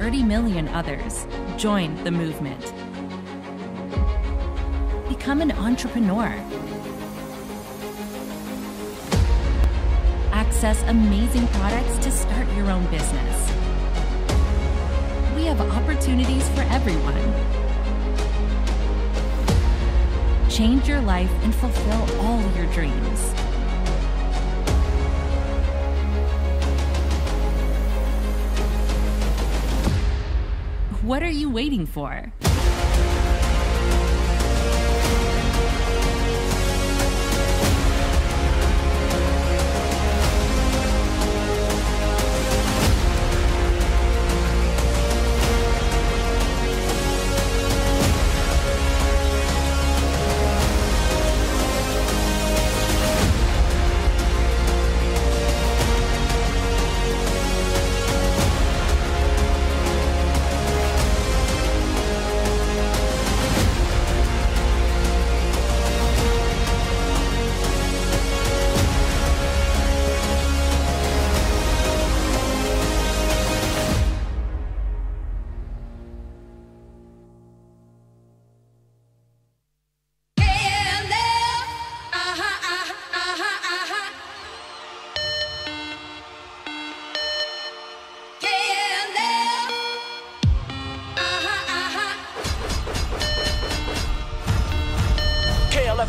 30 million others, join the movement. Become an entrepreneur. Access amazing products to start your own business. We have opportunities for everyone. Change your life and fulfill all your dreams. What are you waiting for?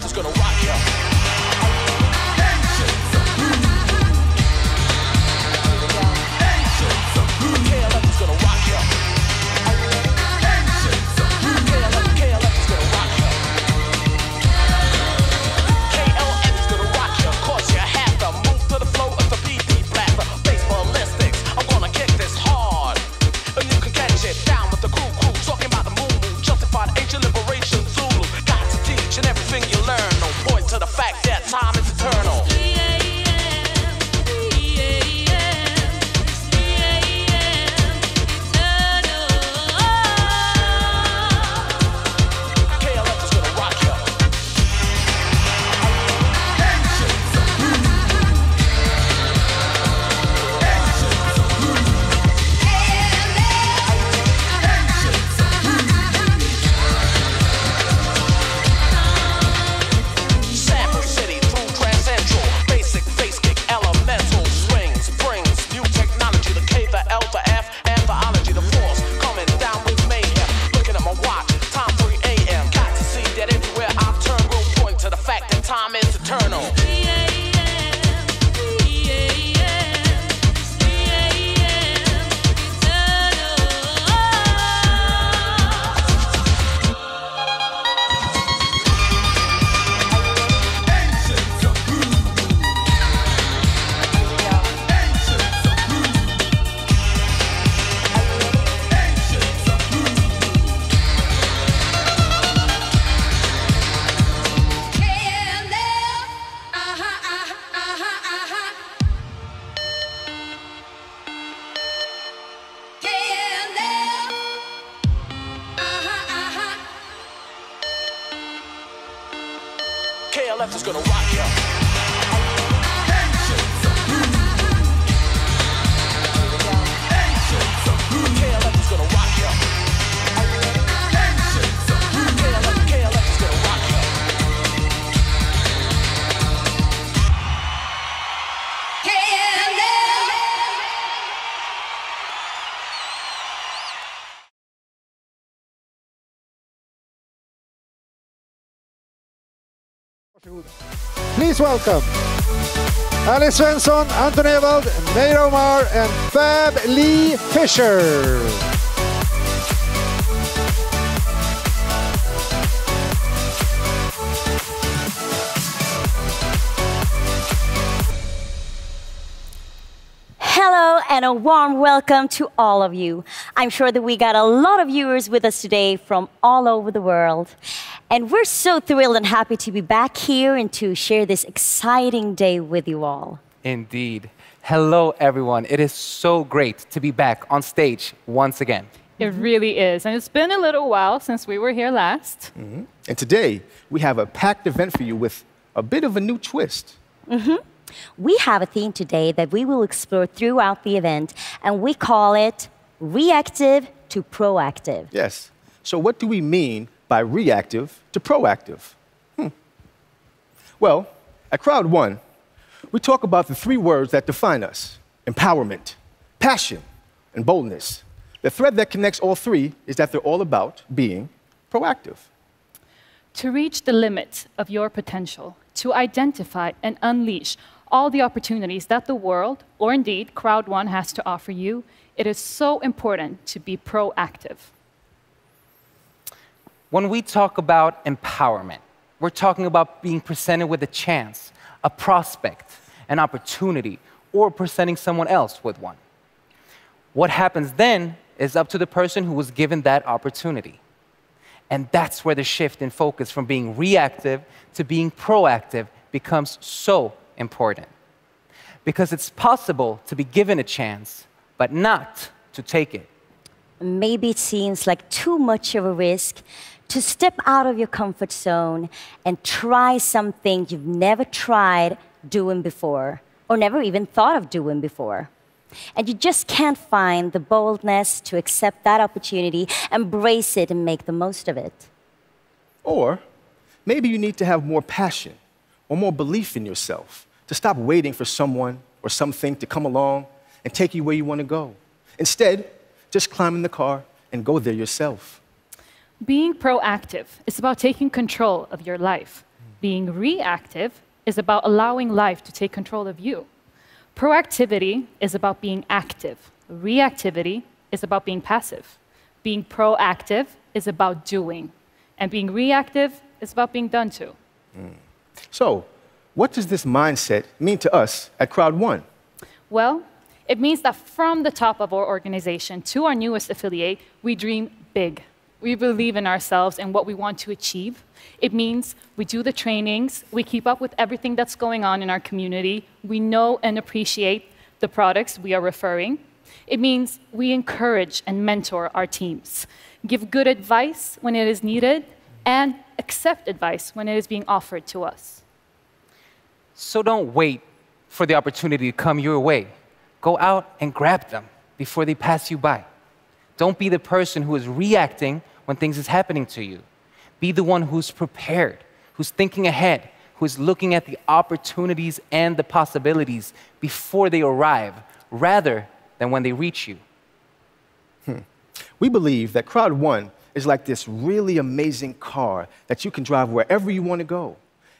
Is gonna rock you. KLF is gonna rock you. KLF is gonna rock you. KLF is gonna rock you. Please welcome Alice Svensson, Anton Ewald, Meir Omar, and Fab Lee Fisher. Hello and a warm welcome to all of you. I'm sure that we got a lot of viewers with us today from all over the world. And we're so thrilled and happy to be back here and to share this exciting day with you all. Indeed. Hello, everyone. It is so great to be back on stage once again. It really is. And it's been a little while since we were here last. Mm-hmm. And today, we have a packed event for you with a bit of a new twist. Mm-hmm. We have a theme today that we will explore throughout the event, and we call it reactive to proactive. Yes. So what do we mean by reactive to proactive? Well, at Crowd1, we talk about the three words that define us: empowerment, passion, and boldness. The thread that connects all three is that they're all about being proactive. To reach the limit of your potential, to identify and unleash all the opportunities that the world, or indeed Crowd1, has to offer you, it is so important to be proactive. When we talk about empowerment, we're talking about being presented with a chance, a prospect, an opportunity, or presenting someone else with one. What happens then is up to the person who was given that opportunity. And that's where the shift in focus from being reactive to being proactive becomes so important. Because it's possible to be given a chance, but not to take it. Maybe it seems like too much of a risk to step out of your comfort zone and try something you've never tried doing before, or never even thought of doing before. And you just can't find the boldness to accept that opportunity, embrace it, and make the most of it. Or maybe you need to have more passion or more belief in yourself to stop waiting for someone or something to come along and take you where you want to go. Instead, just climb in the car and go there yourself. Being proactive is about taking control of your life. Being reactive is about allowing life to take control of you. Proactivity is about being active. Reactivity is about being passive. Being proactive is about doing. And being reactive is about being done to. So, what does this mindset mean to us at Crowd1? Well, it means that from the top of our organization to our newest affiliate, we dream big. We believe in ourselves and what we want to achieve. It means we do the trainings, we keep up with everything that's going on in our community, we know and appreciate the products we are referring. It means we encourage and mentor our teams, give good advice when it is needed, and accept advice when it is being offered to us. So don't wait for the opportunity to come your way. Go out and grab them before they pass you by. Don't be the person who is reacting when things is happening to you. Be the one who's prepared, who's thinking ahead, who's looking at the opportunities and the possibilities before they arrive, rather than when they reach you. We believe that Crowd1 is like this really amazing car that you can drive wherever you want to go.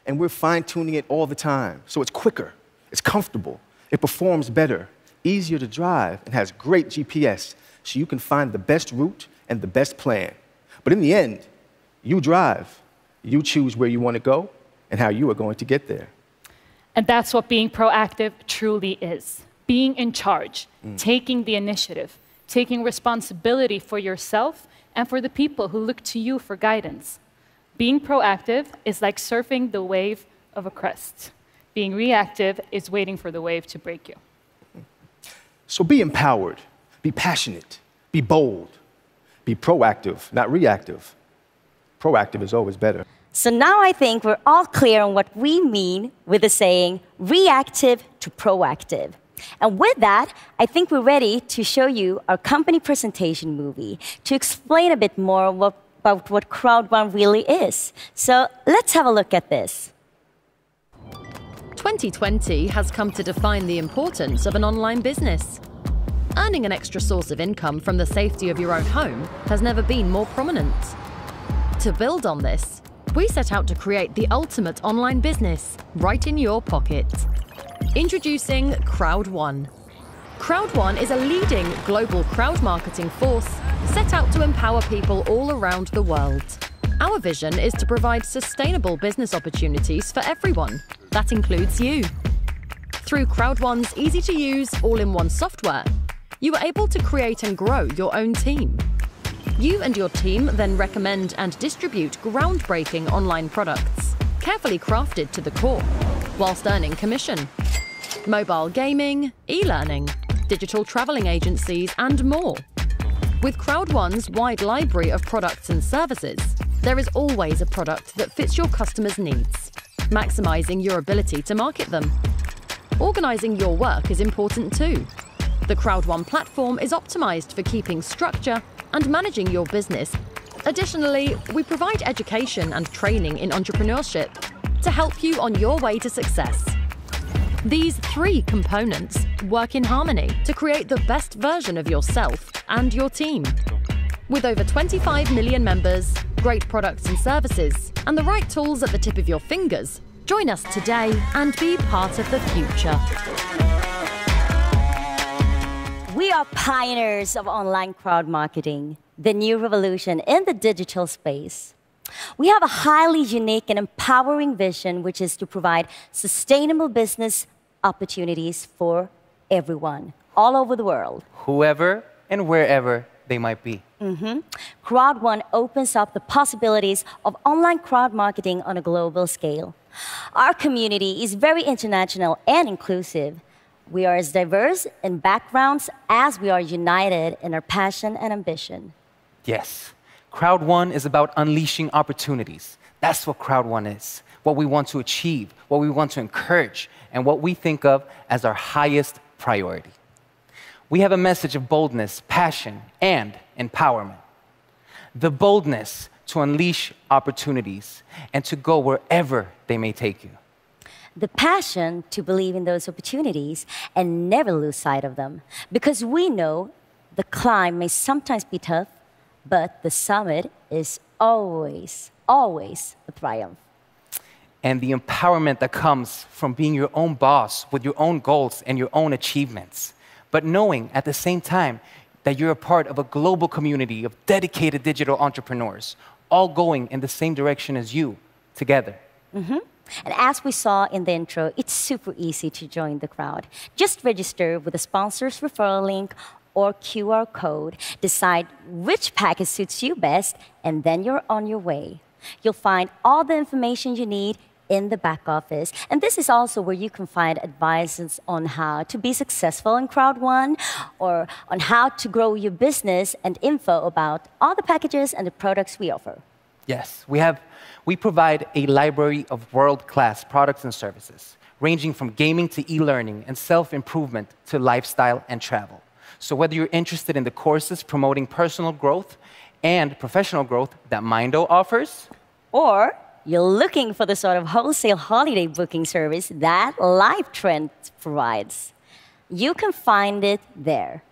And we're fine-tuning it all the time. So it's quicker, it's comfortable, it performs better, easier to drive, and has great GPS, so you can find the best route and the best plan. But in the end, you drive. You choose where you want to go and how you are going to get there. And that's what being proactive truly is. Being in charge, taking the initiative, taking responsibility for yourself and for the people who look to you for guidance. Being proactive is like surfing the wave of a crest. Being reactive is waiting for the wave to break you. So be empowered, be passionate, be bold, be proactive, not reactive. Proactive is always better. So now I think we're all clear on what we mean with the saying reactive to proactive. And with that, I think we're ready to show you our company presentation movie to explain a bit more about what Crowd1 really is. So let's have a look at this. 2020 has come to define the importance of an online business. Earning an extra source of income from the safety of your own home has never been more prominent. To build on this, we set out to create the ultimate online business right in your pocket. Introducing Crowd1. Crowd1 is a leading global crowd marketing force set out to empower people all around the world. Our vision is to provide sustainable business opportunities for everyone. That includes you. Through Crowd1's easy-to-use, all-in-one software, you are able to create and grow your own team. You and your team then recommend and distribute groundbreaking online products, carefully crafted to the core, whilst earning commission. Mobile gaming, e-learning, digital traveling agencies, and more. With Crowd1's wide library of products and services, there is always a product that fits your customers' needs, maximizing your ability to market them. Organizing your work is important too. The Crowd1 platform is optimized for keeping structure and managing your business. Additionally, we provide education and training in entrepreneurship to help you on your way to success. These three components work in harmony to create the best version of yourself and your team. With over 25 million members, great products and services, and the right tools at the tip of your fingers, join us today and be part of the future. We are pioneers of online crowd marketing, the new revolution in the digital space. We have a highly unique and empowering vision, which is to provide sustainable business opportunities for everyone, all over the world. Whoever and wherever they might be. Crowd1 opens up the possibilities of online crowd marketing on a global scale. Our community is very international and inclusive. We are as diverse in backgrounds as we are united in our passion and ambition. Yes, Crowd1 is about unleashing opportunities. That's what Crowd1 is, what we want to achieve, what we want to encourage, and what we think of as our highest priority. We have a message of boldness, passion, and empowerment. The boldness to unleash opportunities and to go wherever they may take you. The passion to believe in those opportunities and never lose sight of them. Because we know the climb may sometimes be tough, but the summit is always, always a triumph. And the empowerment that comes from being your own boss with your own goals and your own achievements, but knowing at the same time that you're a part of a global community of dedicated digital entrepreneurs, all going in the same direction as you, together. And as we saw in the intro, it's super easy to join the crowd. Just register with a sponsor's referral link or QR code, decide which package suits you best, and then you're on your way. You'll find all the information you need in the back office. And this is also where you can find advice on how to be successful in Crowd1 or on how to grow your business and info about all the packages and the products we offer. Yes, we provide a library of world-class products and services, ranging from gaming to e-learning and self-improvement to lifestyle and travel. So whether you're interested in the courses promoting personal growth and professional growth that Mindo offers, or you're looking for the sort of wholesale holiday booking service that LiveTrend provides, you can find it there.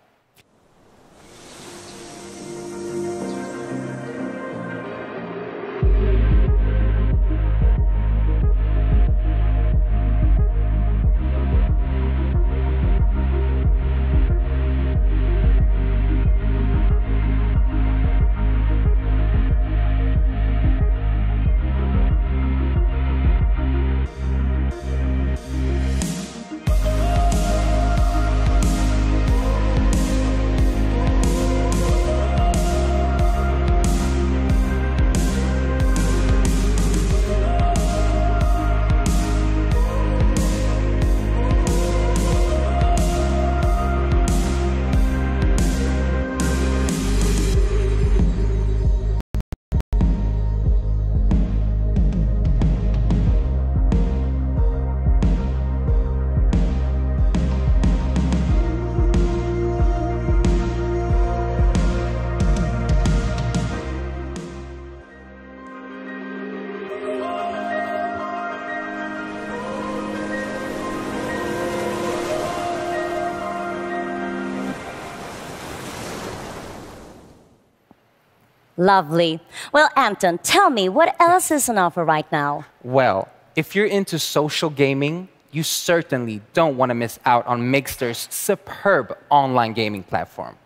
Lovely. Well, Anton, tell me, what else is on offer right now? well, if you're into social gaming, you certainly don't want to miss out on Mixter's superb online gaming platform.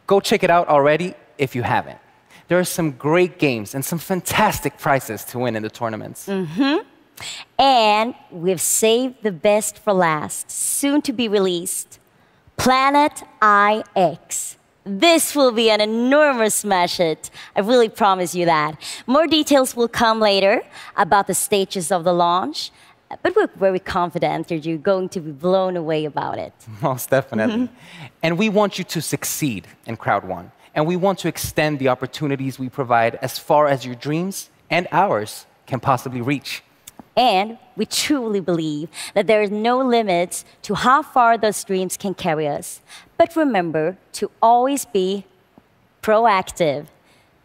Go check it out already if you haven't. There are some great games and some fantastic prizes to win in the tournaments. And we've saved the best for last, soon to be released. Planet IX. This will be an enormous smash hit. I really promise you that. More details will come later about the stages of the launch, but we're very confident that you're going to be blown away about it. Most definitely. And we want you to succeed in Crowd1. And we want to extend the opportunities we provide as far as your dreams and ours can possibly reach. And we truly believe that there is no limits to how far those dreams can carry us. But remember to always be proactive.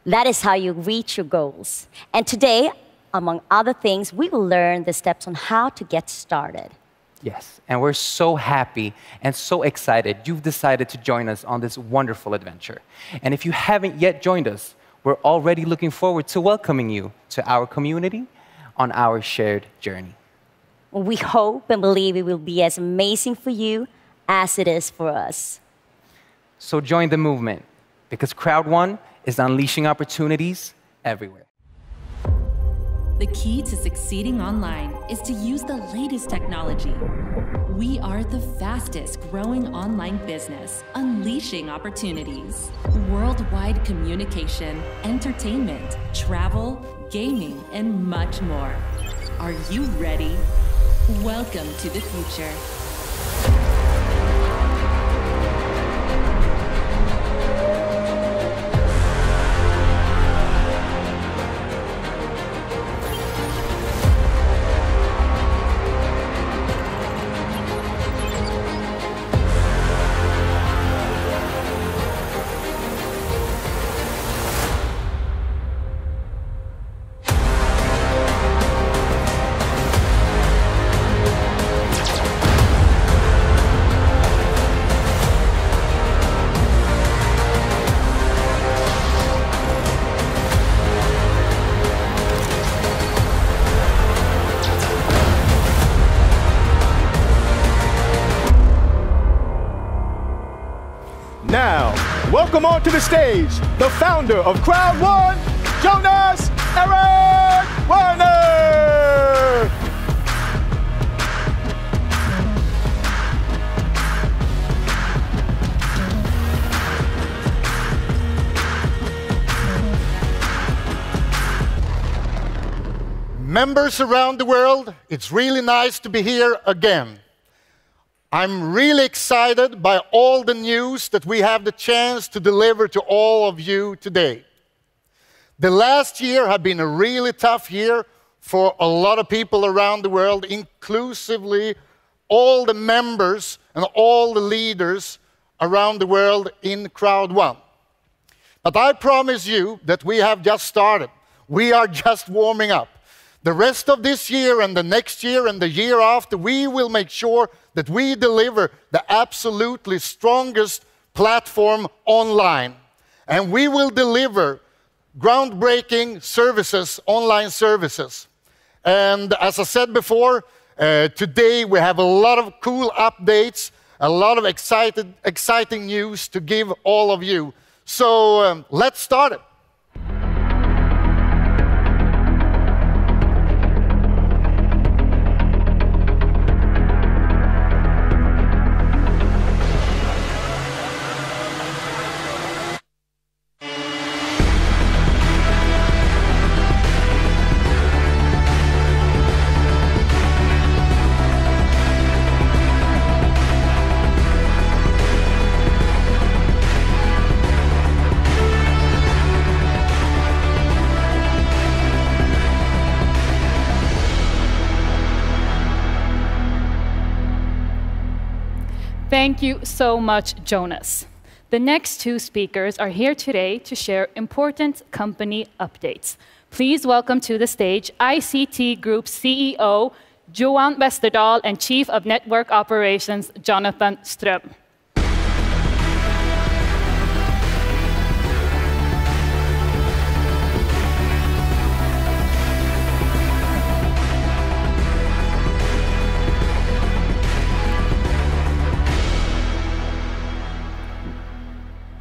That is how you reach your goals. And today, among other things, we will learn the steps on how to get started. Yes, and we're so happy and so excited you've decided to join us on this wonderful adventure. And if you haven't yet joined us, we're already looking forward to welcoming you to our community on our shared journey. We hope and believe it will be as amazing for you as it is for us. So join the movement, because Crowd1 is unleashing opportunities everywhere. The key to succeeding online is to use the latest technology. We are the fastest growing online business, unleashing opportunities. Worldwide communication, entertainment, travel, gaming, and much more. Are you ready? Welcome to the future. Now, welcome onto the stage, the founder of Crowd1, Jonas Eric Werner! Members around the world, it's really nice to be here again. I'm really excited by all the news that we have the chance to deliver to all of you today. The last year has been a really tough year for a lot of people around the world, inclusively all the members and all the leaders around the world in Crowd1. But I promise you that we have just started. We are just warming up. The rest of this year and the next year and the year after, we will make sure that we deliver the absolutely strongest platform online. And we will deliver groundbreaking services, online services. And as I said before, today we have a lot of cool updates, a lot of exciting news to give all of you. So let's start it. Thank you so much, Jonas. The next two speakers are here today to share important company updates. Please welcome to the stage ICT Group CEO, Johan Westerdahl, and Chief of Network Operations, Jonathan Ström.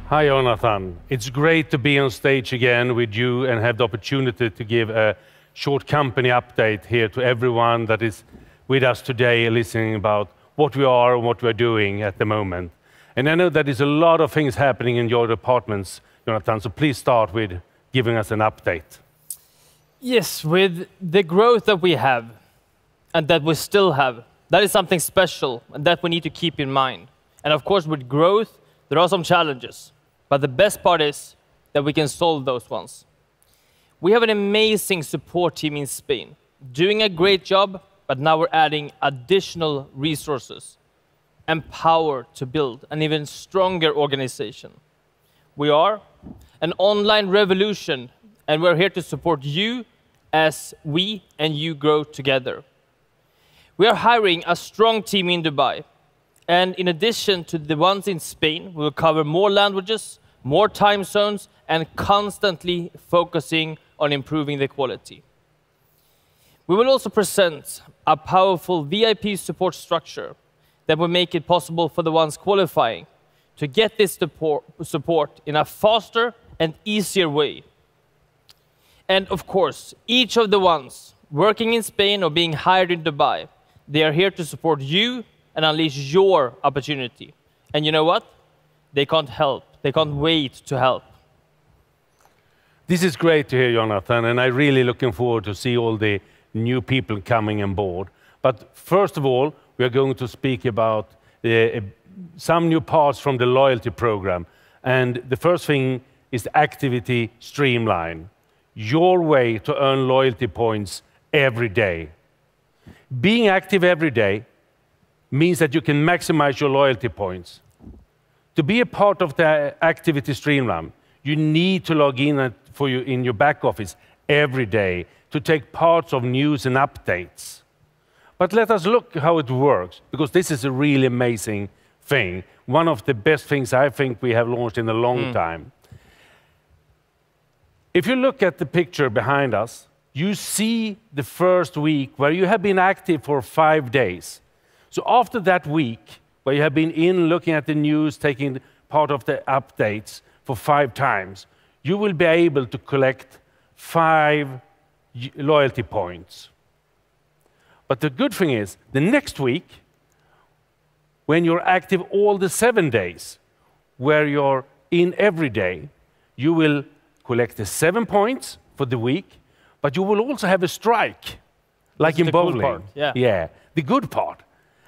Hi, Jonathan. It's great to be on stage again with you and have the opportunity to give a short company update here to everyone that is with us today, listening about what we are and what we're doing at the moment. And I know that there's a lot of things happening in your departments, Jonathan, so please start with giving us an update. Yes, with the growth that we have and that we still have, that is something special and that we need to keep in mind. And of course, with growth, there are some challenges. But the best part is that we can solve those ones. We have an amazing support team in Spain doing a great job, but now we're adding additional resources and power to build an even stronger organization. We are an online revolution, and we're here to support you as we and you grow together. We are hiring a strong team in Dubai, and in addition to the ones in Spain, we will cover more languages, more time zones, and constantly focusing on improving the quality. We will also present a powerful VIP support structure that will make it possible for the ones qualifying to get this support in a faster and easier way. And of course, each of the ones working in Spain or being hired in Dubai, they are here to support you and unleash your opportunity. And you know what? They can't help. They can't wait to help. This is great to hear, Jonathan, and I'm really looking forward to see all the new people coming on board. But first of all, we are going to speak about some new parts from the loyalty program. And the first thing is the activity streamline. Your way to earn loyalty points every day. Being active every day means that you can maximize your loyalty points. To be a part of the activity streamline, you need to log in in your back office every day to take parts of news and updates. But let us look how it works, because this is a really amazing thing. One of the best things I think we have launched in a long time. If you look at the picture behind us, you see the first week where you have been active for 5 days. So after that week, where you have been in looking at the news, taking part of the updates for 5 times, you will be able to collect 5 loyalty points. But the good thing is, the next week, when you're active all the 7 days, where you're in every day, you will collect the 7 points for the week, but you will also have a strike, like in bowling. Cool part. Yeah, the good part.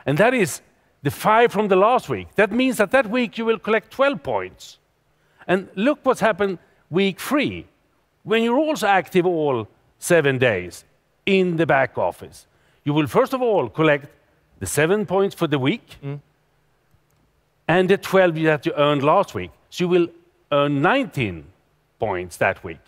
And that is the 5 from the last week. That means that that week you will collect 12 points. And look what's happened week 3, when you're also active all 7 days in the back office. You will first of all collect the 7 points for the week and the 12 that you earned last week. So you will earn 19 points that week.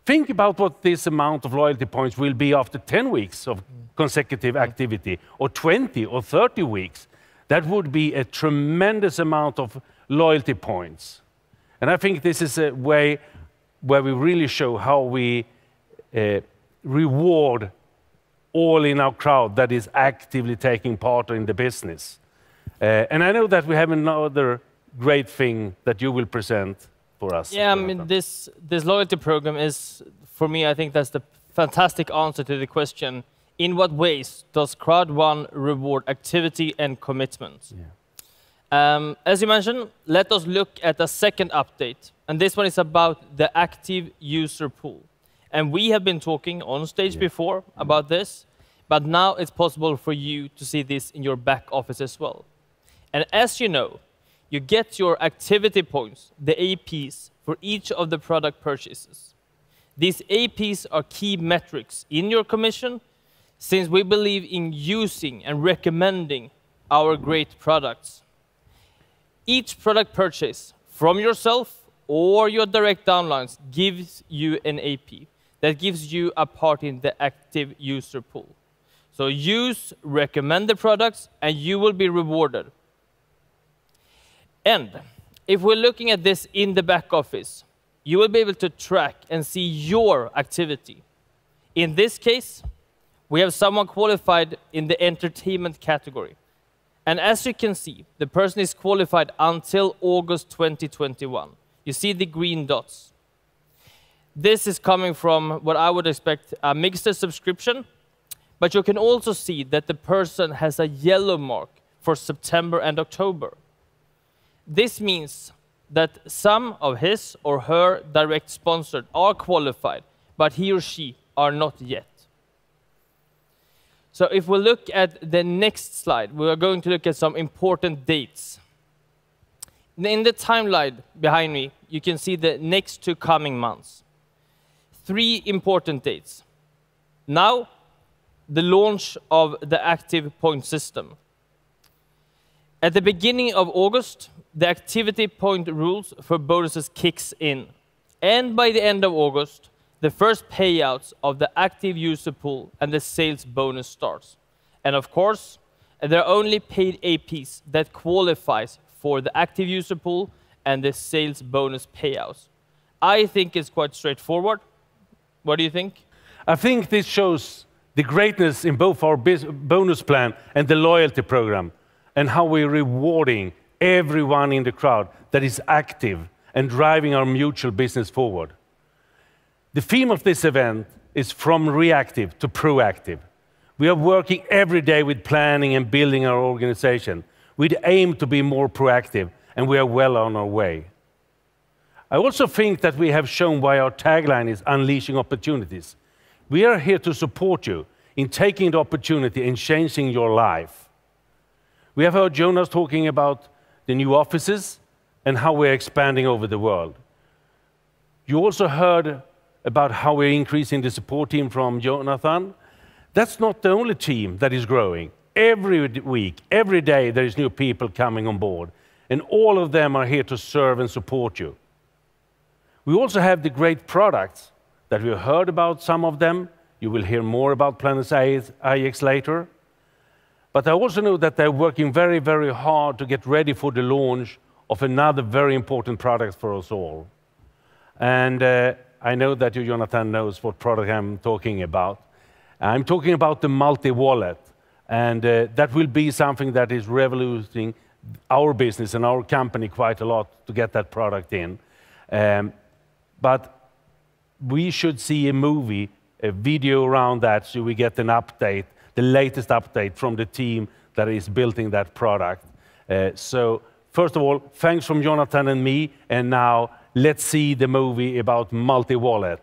Think about what this amount of loyalty points will be after 10 weeks of consecutive activity, or 20 or 30 weeks. That would be a tremendous amount of loyalty points. And I think this is a way where we really show how we reward all in our crowd that is actively taking part in the business. And I know that we have another great thing that you will present for us. Yeah, I mean, this loyalty program is, for me, I think that's the fantastic answer to the question, in what ways does Crowd1 reward activity and commitment? Yeah. As you mentioned, let us look at the second update. And this one is about the active user pool. And we have been talking on stage before about this, but now it's possible for you to see this in your back office as well. And as you know, you get your activity points, the APs, for each of the product purchases. These APs are key metrics in your commission, since we believe in using and recommending our great products. Each product purchase from yourself or your direct downlines gives you an AP that gives you a part in the active user pool. So use recommended products and you will be rewarded. And if we're looking at this in the back office, you will be able to track and see your activity. In this case, we have someone qualified in the entertainment category. And as you can see, the person is qualified until August 2021. You see the green dots. This is coming from what I would expect a mixed subscription, but you can also see that the person has a yellow mark for September and October. This means that some of his or her direct sponsored are qualified, but he or she are not yet. So if we look at the next slide, we are going to look at some important dates. In the timeline behind me, you can see the next 2 coming months. 3 important dates. Now, the launch of the active point system. At the beginning of August, the activity point rules for bonuses kicks in. And by the end of August, the first payouts of the active user pool and the sales bonus starts. And of course, there are only paid APs that qualifies for the active user pool and the sales bonus payouts. I think it's quite straightforward. What do you think? I think this shows the greatness in both our bonus plan and the loyalty program, and how we're rewarding everyone in the crowd that is active and driving our mutual business forward. The theme of this event is from reactive to proactive. We are working every day with planning and building our organization. We aim to be more proactive, and we are well on our way. I also think that we have shown why our tagline is unleashing opportunities. We are here to support you in taking the opportunity and changing your life. We have heard Jonas talking about the new offices and how we're expanding over the world. You also heard about how we're increasing the support team from Jonathan. That's not the only team that is growing. Every week, every day, there is new people coming on board, and all of them are here to serve and support you. We also have the great products that we heard about, some of them. You will hear more about Planet IX later. But I also know that they're working very, very hard to get ready for the launch of another very important product for us all. And I know that you, Jonathan, knows what product I'm talking about. I'm talking about the multi-wallet. And that will be something that is revolutionizing our business and our company quite a lot to get that product in. But we should see a movie, a video around that, so we get an update, the latest update from the team that is building that product. So first of all, thanks from Jonathan and me, and now let's see the movie about multi-wallet.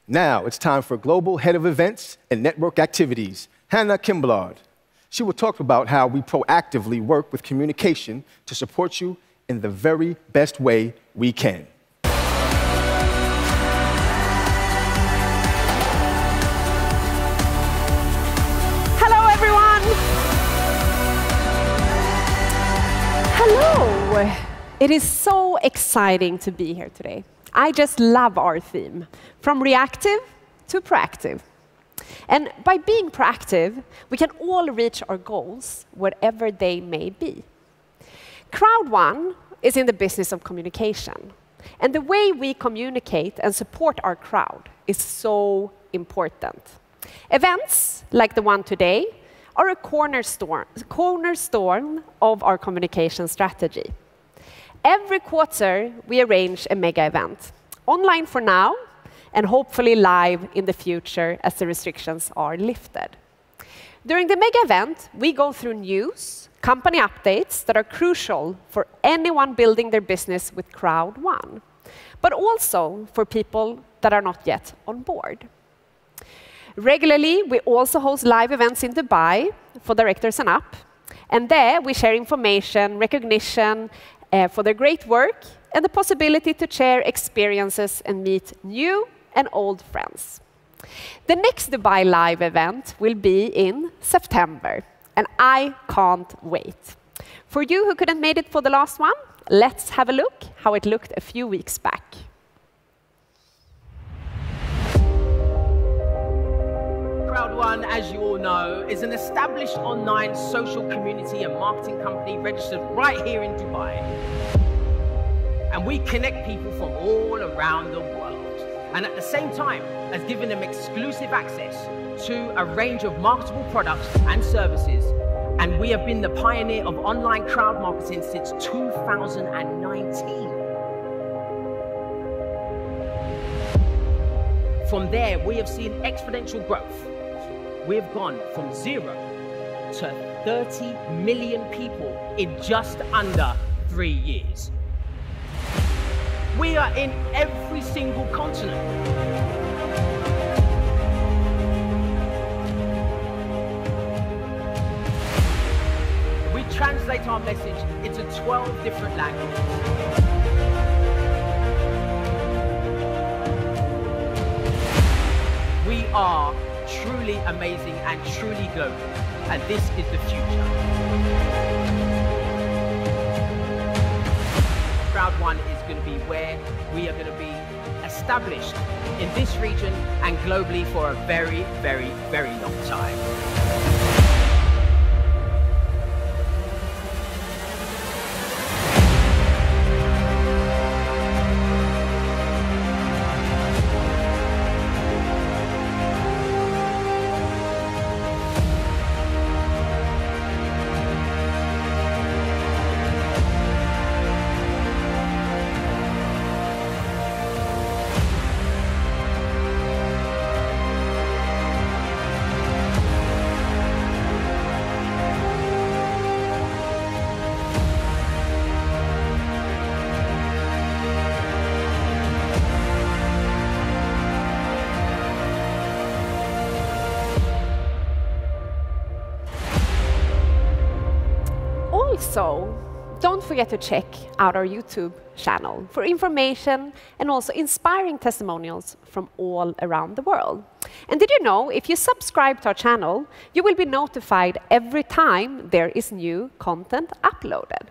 Now it's time for Global Head of Events and Network Activities, Hannah Kimblard. She will talk about how we proactively work with communication to support you in the very best way we can. Hello, everyone. Hello. It is so exciting to be here today. I just love our theme, from reactive to proactive. And by being proactive, we can all reach our goals, whatever they may be. Crowd1 is in the business of communication. And the way we communicate and support our crowd is so important. Events, like the one today, are a cornerstone of our communication strategy. Every quarter, we arrange a mega event, online for now, and hopefully live in the future as the restrictions are lifted. During the mega event, we go through news, company updates that are crucial for anyone building their business with Crowd1, but also for people that are not yet on board. Regularly, we also host live events in Dubai for directors and up, and there we share information, recognition, for their great work, and the possibility to share experiences and meet new and old friends. The next Dubai Live event will be in September, and I can't wait. For you who couldn't make it for the last one, let's have a look how it looked a few weeks back. Crowd1, as you all know, is an established online social community and marketing company registered right here in Dubai. And we connect people from all around the world. and at the same time has given them exclusive access to a range of marketable products and services. And we have been the pioneer of online crowd marketing since 2019. From there, we have seen exponential growth. We have gone from 0 to 30 million people in just under 3 years. We are in every single continent. We translate our message into 12 different languages. We are truly amazing and truly global, and this is the future. Crowd1 is going to be where we are going to be established in this region and globally for a very, very, very long time. Also, don't forget to check out our YouTube channel for information and also inspiring testimonials from all around the world. And did you know, if you subscribe to our channel, you will be notified every time there is new content uploaded.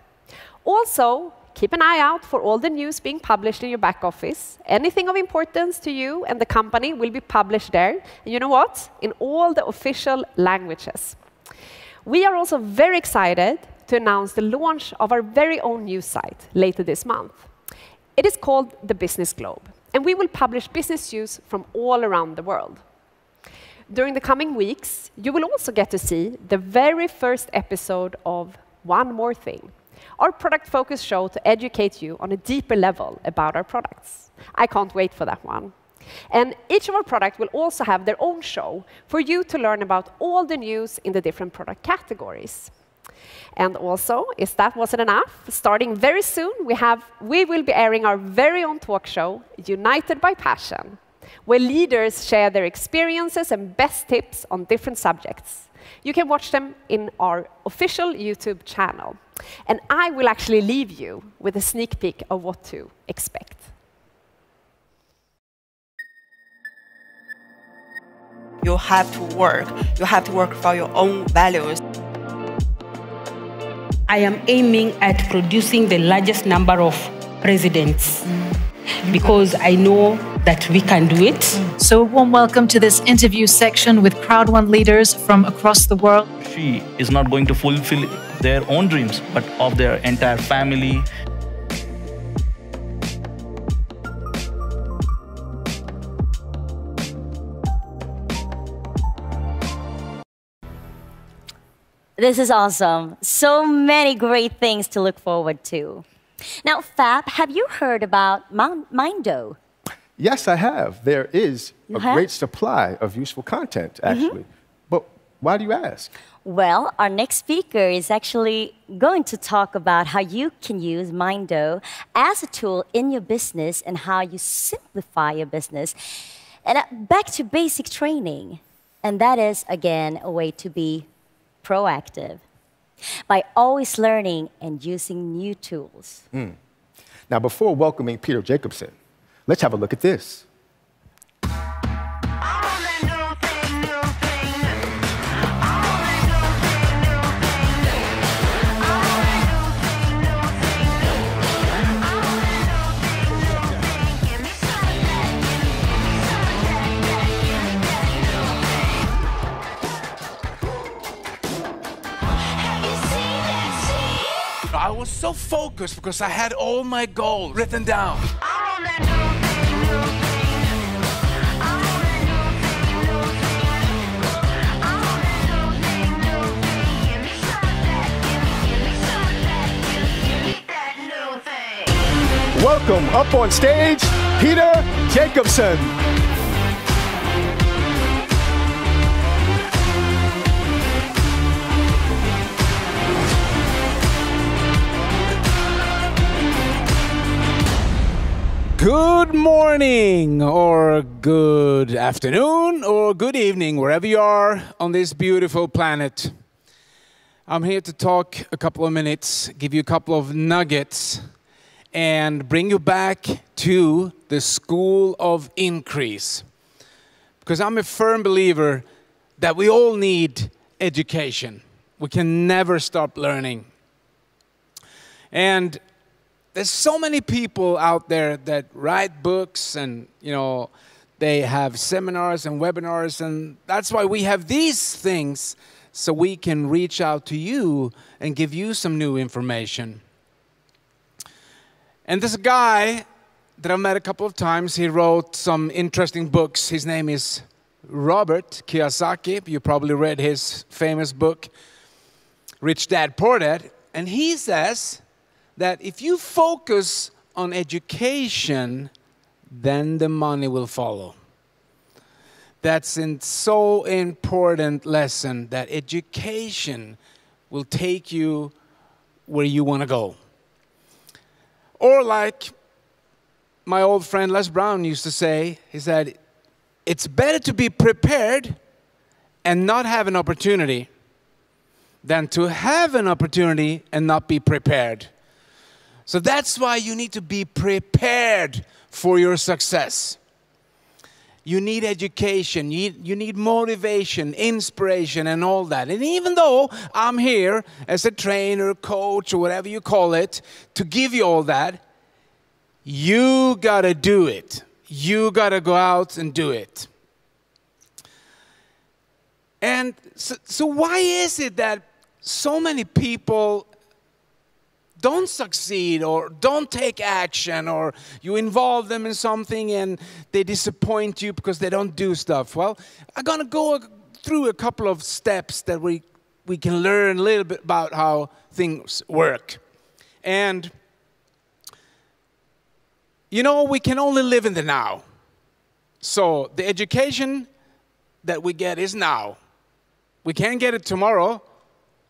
Also, keep an eye out for all the news being published in your back office. Anything of importance to you and the company will be published there. And you know what? In all the official languages. We are also very excited to announce the launch of our very own news site later this month. It is called the Business Globe, and we will publish business news from all around the world. During the coming weeks, you will also get to see the very first episode of One More Thing, our product-focused show to educate you on a deeper level about our products. I can't wait for that one. And each of our products will also have their own show for you to learn about all the news in the different product categories. And also, if that wasn't enough, starting very soon, we will be airing our very own talk show, United by Passion, where leaders share their experiences and best tips on different subjects. You can watch them in our official YouTube channel. And I will actually leave you with a sneak peek of what to expect. You have to work. You have to work for your own values. I am aiming at producing the largest number of presidents because I know that we can do it. So a warm welcome to this interview section with Crowd1 leaders from across the world. She is not going to fulfill their own dreams, but of their entire family. This is awesome. So many great things to look forward to. Now, Fab, have you heard about Mindo? Yes, I have. There is a great supply of useful content, actually. But why do you ask? Well, our next speaker is actually going to talk about how you can use Mindo as a tool in your business and how you simplify your business. And back to basic training. And that is, again, a way to be proactive by always learning and using new tools. Now, before welcoming Peter Jacobson, let's have a look at this. I was so focused because I had all my goals written down. welcome up on stage, Peter Jacobson. Good morning, or good afternoon, or good evening, wherever you are on this beautiful planet. I'm here to talk a couple of minutes, give you a couple of nuggets, and bring you back to the school of increase. Because I'm a firm believer that we all need education. We can never stop learning. And there's so many people out there that write books and, they have seminars and webinars, and that's why we have these things, so we can reach out to you and give you some new information. And there's a guy that I've met a couple of times. He wrote some interesting books. His name is Robert Kiyosaki. You probably read his famous book, Rich Dad, Poor Dad. And he says that if you focus on education, then the money will follow. That's a so important lesson, that education will take you where you want to go. Or like my old friend Les Brown used to say, he said, it's better to be prepared and not have an opportunity than to have an opportunity and not be prepared. So that's why you need to be prepared for your success. You need education, you need motivation, inspiration, and all that. And even though I'm here as a trainer, coach, or whatever you call it, to give you all that, you gotta do it. You gotta go out and do it. And so why is it that so many people don't succeed or don't take action, or you involve them in something and they disappoint you because they don't do stuff? Well, I'm going to go through a couple of steps that we can learn a little bit about how things work. And, we can only live in the now. So the education that we get is now. We can't get it tomorrow,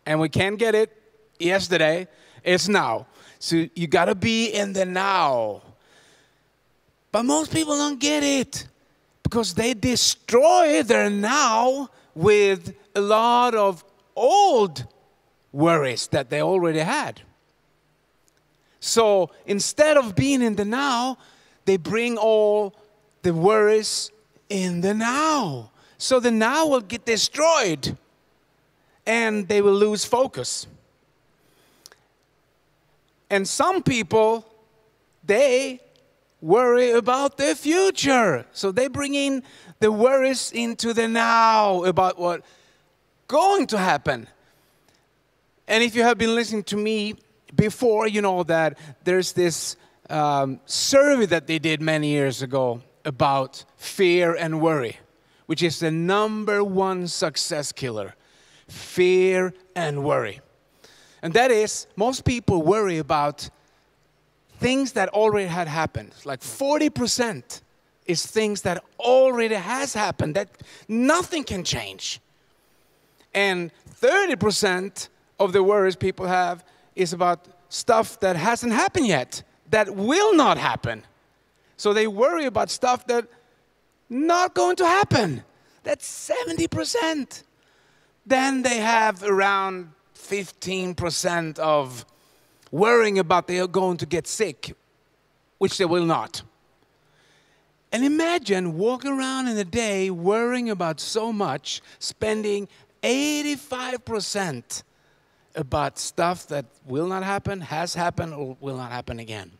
and we can't get it yesterday. It's now. So you got to be in the now. But most people don't get it because they destroy their now with a lot of old worries that they already had. So instead of being in the now, they bring all the worries in the now. So the now will get destroyed and they will lose focus. And some people, they worry about the future. So they bring in the worries into the now about what's going to happen. And if you have been listening to me before, you know that there's this survey that they did many years ago about fear and worry, which is the #1 success killer, fear and worry. And that is, most people worry about things that already had happened. Like 40% is things that already has happened, that nothing can change. And 30% of the worries people have is about stuff that hasn't happened yet, that will not happen. So they worry about stuff that not going to happen. That's 70%. Then they have around 15% of worrying about they are going to get sick, which they will not. And imagine walking around in a day worrying about so much, spending 85% about stuff that will not happen, has happened, or will not happen again.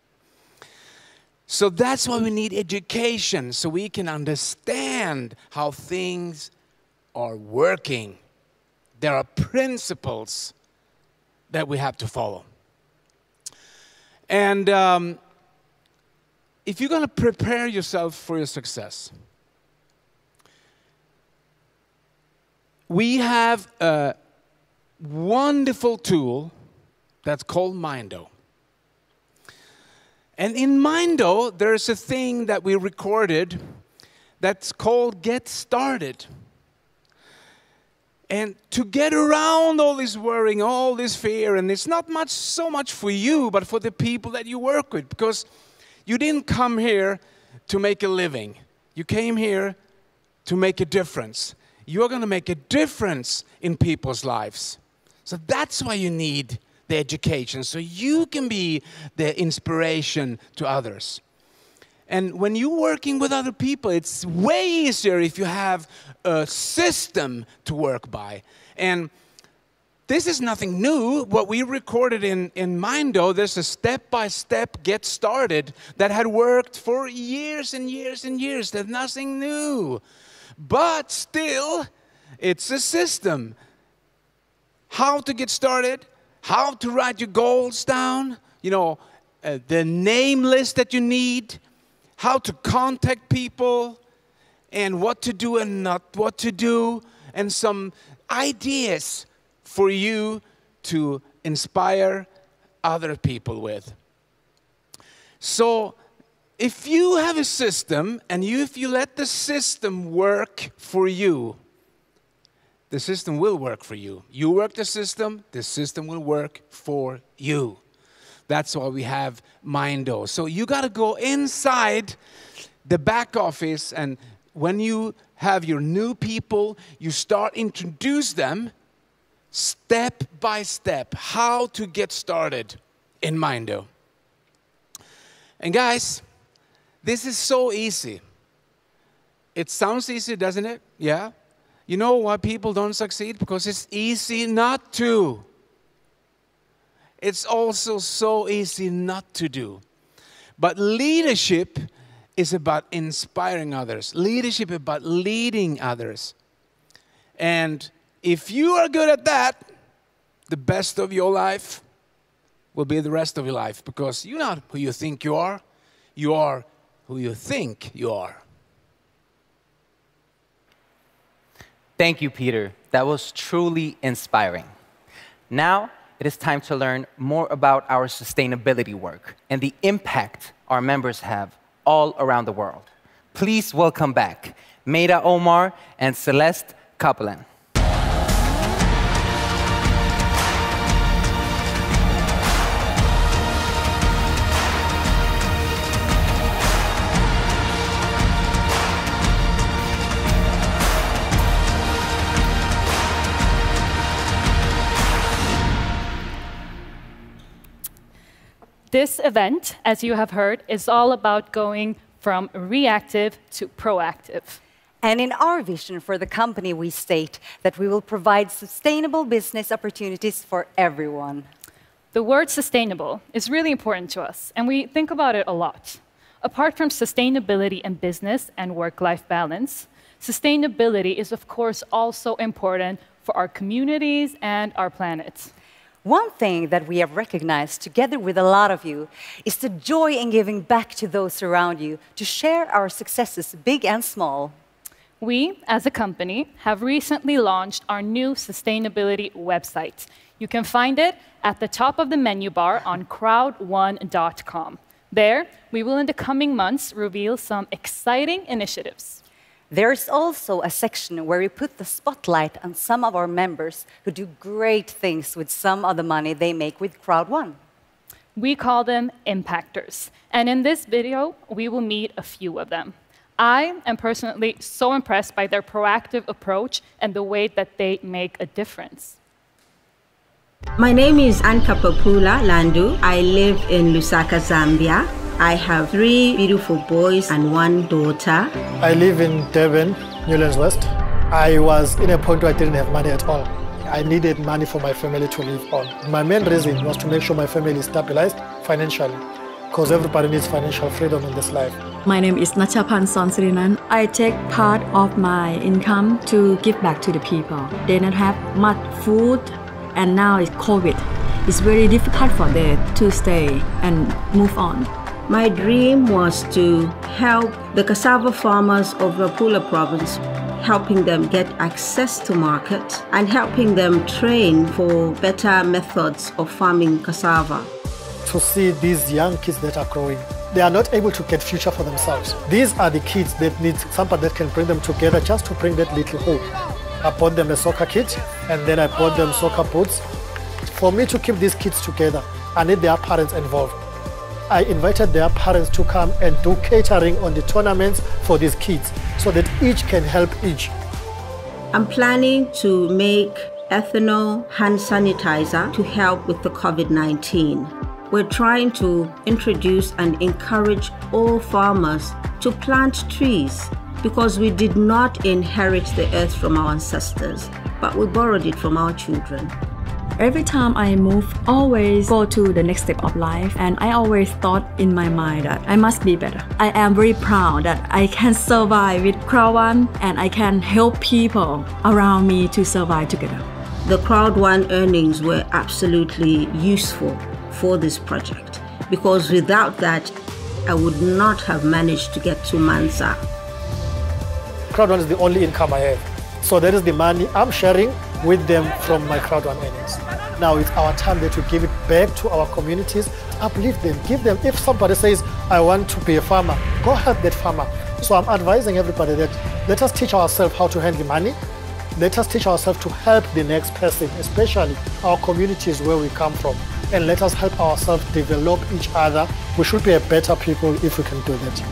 So that's why we need education, so we can understand how things are working. There are principles that we have to follow. And if you're going to prepare yourself for your success, we have a wonderful tool that's called Mindo. And in Mindo, there's a thing that we recorded that's called Get Started. And to get around all this worrying, all this fear, and it's not so much for you, but for the people that you work with, because you didn't come here to make a living. You came here to make a difference. You're going to make a difference in people's lives. So that's why you need the education, so you can be the inspiration to others. And when you're working with other people, it's way easier if you have a system to work by. And this is nothing new. What we recorded in Mindo, there's a step-by-step get started that had worked for years and years and years. There's nothing new. But still, it's a system. How to get started, how to write your goals down, the name list that you need, how to contact people, and what to do and not what to do, and some ideas for you to inspire other people with. So if you have a system, and if you let the system work for you, the system will work for you. You work the system will work for you. That's why we have Mindo. So you got to go inside the back office, and when you have your new people, you start introduce them step by step, how to get started in Mindo. And guys, this is so easy. It sounds easy, doesn't it? Yeah. You know why people don't succeed? Because it's easy not to. It's also so easy not to do. But leadership is about inspiring others. Leadership is about leading others. And if you are good at that, the best of your life will be the rest of your life, because you're not who you think you are who you think you are. Thank you, Peter. That was truly inspiring. Now, it is time to learn more about our sustainability work and the impact our members have all around the world. Please welcome back Meira Omar and Celeste Copeland. This event, as you have heard, is all about going from reactive to proactive. And in our vision for the company, we state that we will provide sustainable business opportunities for everyone. The word sustainable is really important to us, and we think about it a lot. Apart from sustainability in business and work-life balance, sustainability is, of course, also important for our communities and our planet. One thing that we have recognized together with a lot of you is the joy in giving back to those around you, to share our successes, big and small. We, as a company, have recently launched our new sustainability website. You can find it at the top of the menu bar on crowd1.com. There, we will in the coming months reveal some exciting initiatives. There's also a section where we put the spotlight on some of our members who do great things with some of the money they make with Crowd1. We call them impactors. And in this video, we will meet a few of them. I am personally so impressed by their proactive approach and the way that they make a difference. My name is Ankapapula Landu. I live in Lusaka, Zambia. I have 3 beautiful boys and 1 daughter. I live in Durban, Newlands West. I was in a point where I didn't have money at all. I needed money for my family to live on. My main reason was to make sure my family is stabilized financially, because everybody needs financial freedom in this life. My name is Nachapan Sonsrinan. I take part of my income to give back to the people. They don't have much food, and now it's COVID. It's very difficult for them to stay and move on. My dream was to help the cassava farmers of Rapula province, helping them get access to market and helping them train for better methods of farming cassava. to see these young kids that are growing. They are not able to get future for themselves. These are the kids that need somebody that can bring them together just to bring that little hope. I bought them a soccer kit, and then I bought them soccer boots. For me to keep these kids together, I need their parents involved. I invited their parents to come and do catering on the tournaments for these kids so that each can help each. I'm planning to make ethanol hand sanitizer to help with the COVID-19. We're trying to introduce and encourage all farmers to plant trees because we did not inherit the earth from our ancestors, but we borrowed it from our children. Every time I move, always go to the next step of life, and I always thought in my mind that I must be better. I am very proud that I can survive with Crowd1 and I can help people around me to survive together. The Crowd1 earnings were absolutely useful for this project because without that, I would not have managed to get 2 months up. Crowd1 is the only income I have. So that is the money I'm sharing with them from my Crowd1 earnings. Now it's our time there to give it back to our communities, uplift them, give them. If somebody says, I want to be a farmer, go help that farmer. So I'm advising everybody that let us teach ourselves how to handle money. Let us teach ourselves to help the next person, especially our communities where we come from. And let us help ourselves develop each other. We should be a better people if we can do that.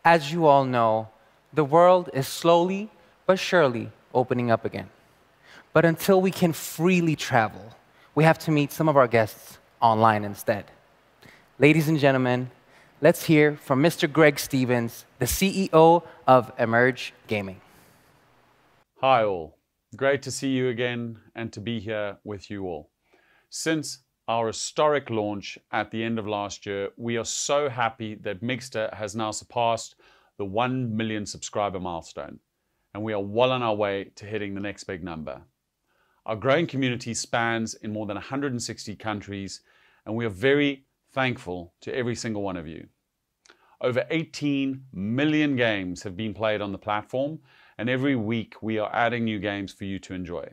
As you all know, the world is slowly but surely opening up again. But until we can freely travel, we have to meet some of our guests online instead. Ladies and gentlemen, let's hear from Mr. Greg Stevens, the CEO of Emerge Gaming. Hi all. Great to see you again and to be here with you all. Since our historic launch at the end of last year, we are so happy that Mixter has now surpassed the 1 million subscriber milestone, and we are well on our way to hitting the next big number. Our growing community spans in more than 160 countries, and we are very thankful to every single one of you. Over 18 million games have been played on the platform, and every week we are adding new games for you to enjoy.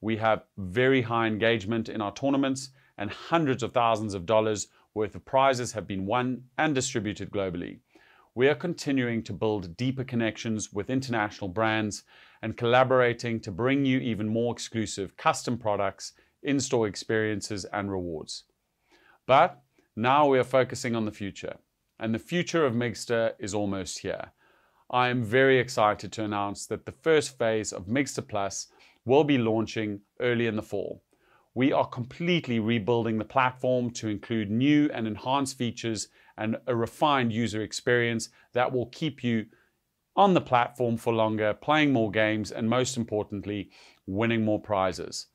We have very high engagement in our tournaments, and hundreds of thousands of dollars worth of prizes have been won and distributed globally. We are continuing to build deeper connections with international brands and collaborating to bring you even more exclusive custom products, in-store experiences, and rewards. But now we are focusing on the future, and the future of Mixter is almost here. I am very excited to announce that the first phase of Mixter Plus will be launching early in the fall. We are completely rebuilding the platform to include new and enhanced features and a refined user experience that will keep you on the platform for longer, playing more games, and most importantly, winning more prizes.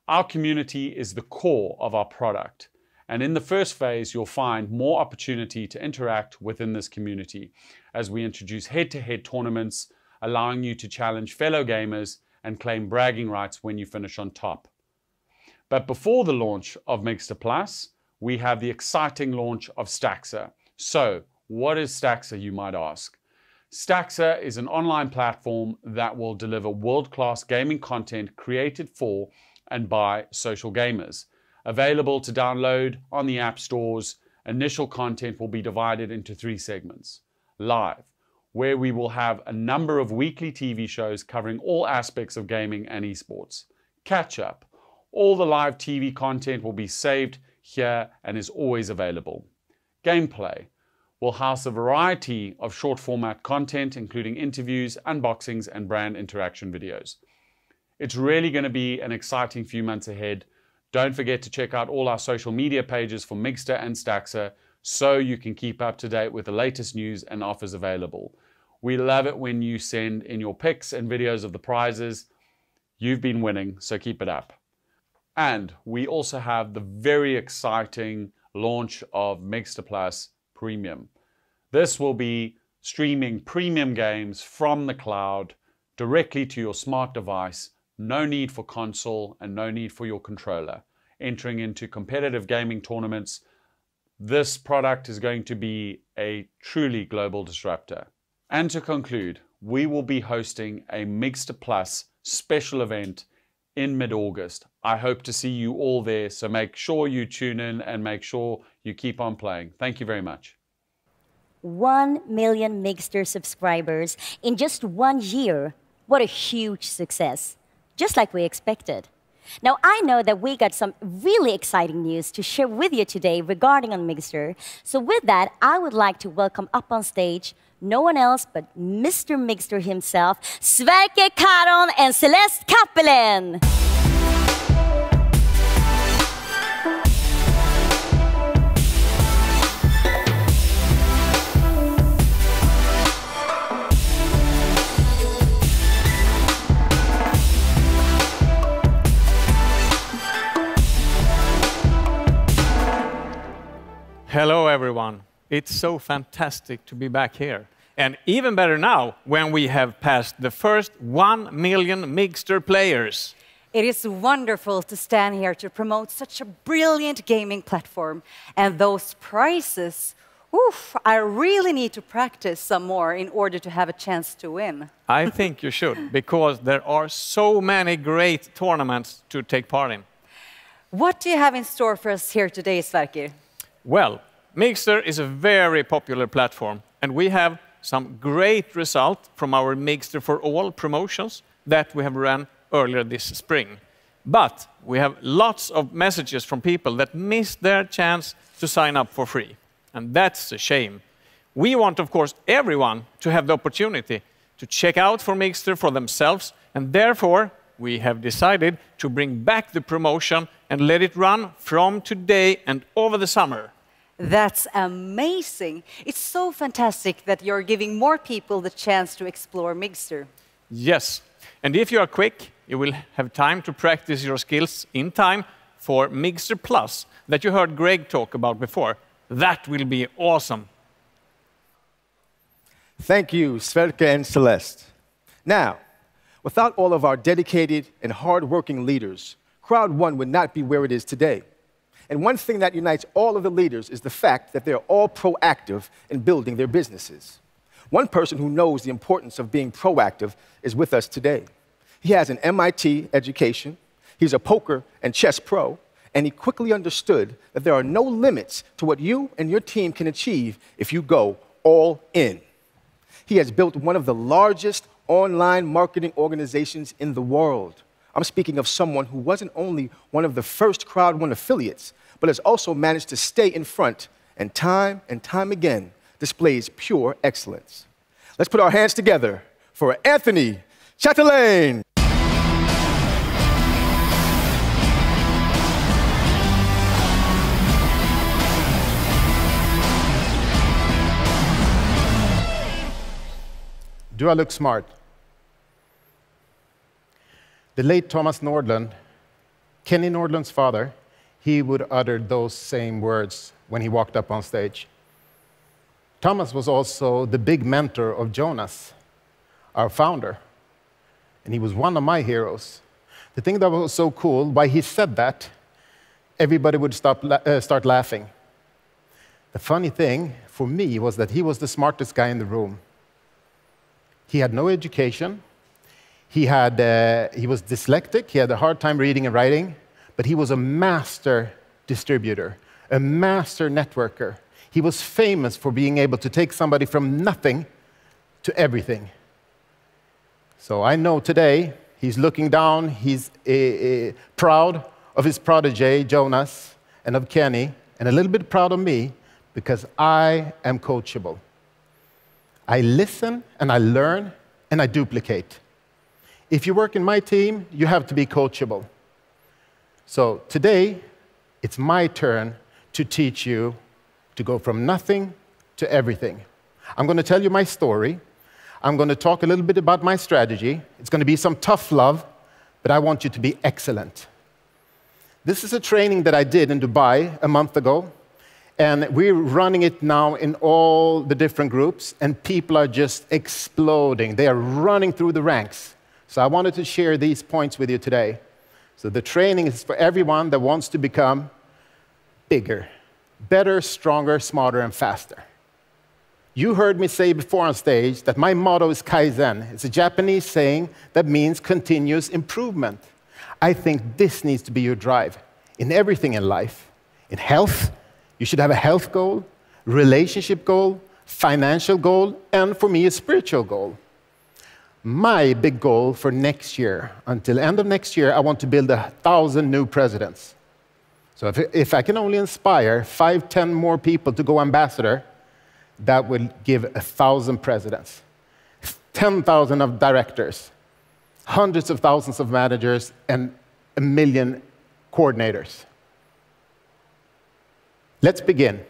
Our community is the core of our product, and in the first phase, you'll find more opportunity to interact within this community as we introduce head-to-head tournaments, allowing you to challenge fellow gamers and claim bragging rights when you finish on top. But before the launch of Mixter Plus, we have the exciting launch of Staxer. So, what is Staxer, you might ask? Staxer is an online platform that will deliver world-class gaming content created for and by social gamers. Available to download on the app stores, initial content will be divided into 3 segments. Live, where we will have a number of weekly TV shows covering all aspects of gaming and esports. Catch up. All the live TV content will be saved here and is always available. Gameplay will house a variety of short format content, including interviews, unboxings, and brand interaction videos. It's really going to be an exciting few months ahead. Don't forget to check out all our social media pages for Mixter and Staxer so you can keep up to date with the latest news and offers available. We love it when you send in your pics and videos of the prizes. You've been winning, so keep it up. And we also have the very exciting launch of Mixter Plus Premium. This will be streaming premium games from the cloud directly to your smart device. No need for console and no need for your controller. Entering into competitive gaming tournaments, this product is going to be a truly global disruptor. And to conclude, we will be hosting a Mixter Plus special event in mid-August. I hope to see you all there, so make sure you tune in and make sure you keep on playing. Thank you very much. 1 million Mixter subscribers in just 1 year. What a huge success, just like we expected. Now, I know that we got some really exciting news to share with you today regarding on Mixter. So with that, I would like to welcome up on stage no one else but Mr. Mixter himself, Sverker Karon and Celeste Kappelen. Hello, everyone. It's so fantastic to be back here. And even better now, when we have passed the first 1 million Mixter players. It is wonderful to stand here to promote such a brilliant gaming platform. And those prizes, oof, I really need to practice some more in order to have a chance to win. I think you should, because there are so many great tournaments to take part in. What do you have in store for us here today, Sverker? Well, Mixter is a very popular platform, and we have some great results from our Mixter for All promotions that we have run earlier this spring. But we have lots of messages from people that missed their chance to sign up for free. And that's a shame. We want, of course, everyone to have the opportunity to check out for Mixter for themselves, and therefore, we have decided to bring back the promotion and let it run from today and over the summer. That's amazing. It's so fantastic that you're giving more people the chance to explore Mixter. Yes, and if you are quick, you will have time to practice your skills in time for Mixter Plus that you heard Greg talk about before. That will be awesome. Thank you, Sverker and Celeste. Now, without all of our dedicated and hardworking leaders, Crowd1 would not be where it is today. And one thing that unites all of the leaders is the fact that they're all proactive in building their businesses. One person who knows the importance of being proactive is with us today. He has an MIT education, he's a poker and chess pro, and he quickly understood that there are no limits to what you and your team can achieve if you go all in. He has built one of the largest online marketing organizations in the world. I'm speaking of someone who wasn't only one of the first Crowd1 affiliates, but has also managed to stay in front and time again displays pure excellence. Let's put our hands together for Anthony Chatelain. Do I look smart? The late Thomas Nordlund, Kenny Nordlund's father, he would utter those same words when he walked up on stage. Thomas was also the big mentor of Jonas, our founder, and he was one of my heroes. The thing that was so cool, why he said that, everybody would start laughing. The funny thing for me was that he was the smartest guy in the room. He had no education. He was dyslexic. He had a hard time reading and writing, but he was a master distributor, a master networker. He was famous for being able to take somebody from nothing to everything. So I know today he's looking down, he's proud of his protege, Jonas, and of Kenny, and a little bit proud of me because I am coachable. I listen and I learn and I duplicate. If you work in my team, you have to be coachable. So today, it's my turn to teach you to go from nothing to everything. I'm going to tell you my story. I'm going to talk a little bit about my strategy. It's going to be some tough love, but I want you to be excellent. This is a training that I did in Dubai a month ago, and we're running it now in all the different groups, and people are just exploding. They are running through the ranks. So I wanted to share these points with you today. So the training is for everyone that wants to become bigger, better, stronger, smarter, and faster. You heard me say before on stage that my motto is Kaizen. It's a Japanese saying that means continuous improvement. I think this needs to be your drive in everything in life. In health, you should have a health goal, relationship goal, financial goal, and for me, a spiritual goal. My big goal for next year, until the end of next year, I want to build 1,000 new presidents. So if I can only inspire 5, 10 more people to go ambassador, that will give 1,000 presidents, 10,000 of directors, hundreds of thousands of managers, and 1 million coordinators. Let's begin.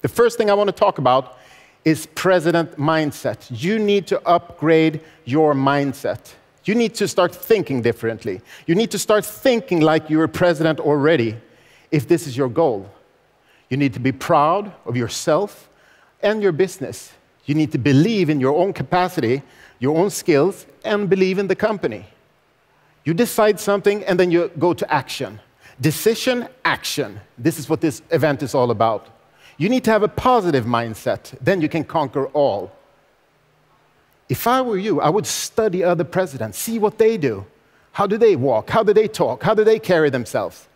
The first thing I want to talk about is president mindset. You need to upgrade your mindset. You need to start thinking differently. You need to start thinking like you're a president already, if this is your goal. You need to be proud of yourself and your business. You need to believe in your own capacity, your own skills, and believe in the company. You decide something, and then you go to action. Decision, action. This is what this event is all about. You need to have a positive mindset, then you can conquer all. If I were you, I would study other presidents, see what they do. How do they walk? How do they talk? How do they carry themselves?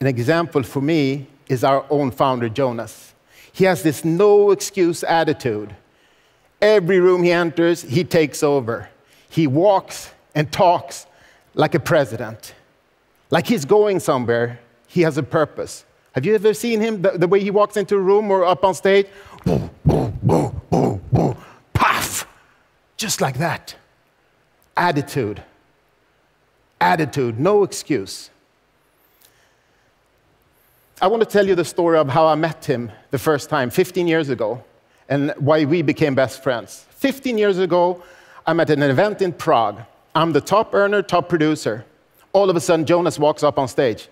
An example for me is our own founder, Jonas. He has this no-excuse attitude. Every room he enters, he takes over. He walks and talks like a president. Like he's going somewhere, he has a purpose. Have you ever seen him, the way he walks into a room or up on stage? Boom, boom, boom, boom, boom, paf! Just like that. Attitude. Attitude, no excuse. I want to tell you the story of how I met him the first time, 15 years ago, and why we became best friends. 15 years ago, I'm at an event in Prague. I'm the top earner, top producer. All of a sudden, Jonas walks up on stage.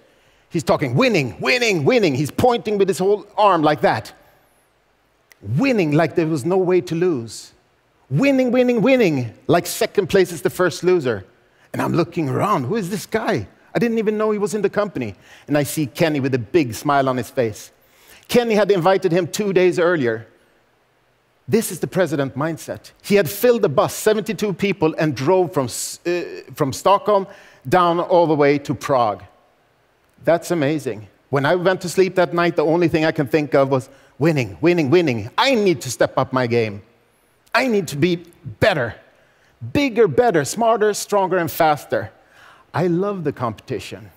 He's talking, winning, winning, winning. He's pointing with his whole arm like that. Winning like there was no way to lose. Winning, winning, winning, like second place is the first loser. And I'm looking around, who is this guy? I didn't even know he was in the company. And I see Kenny with a big smile on his face. Kenny had invited him 2 days earlier. This is the president mindset. He had filled the bus, 72 people, and drove from Stockholm down all the way to Prague. That's amazing. When I went to sleep that night, the only thing I can think of was winning, winning, winning. I need to step up my game. I need to be better. Bigger, better, smarter, stronger, and faster. I love the competition.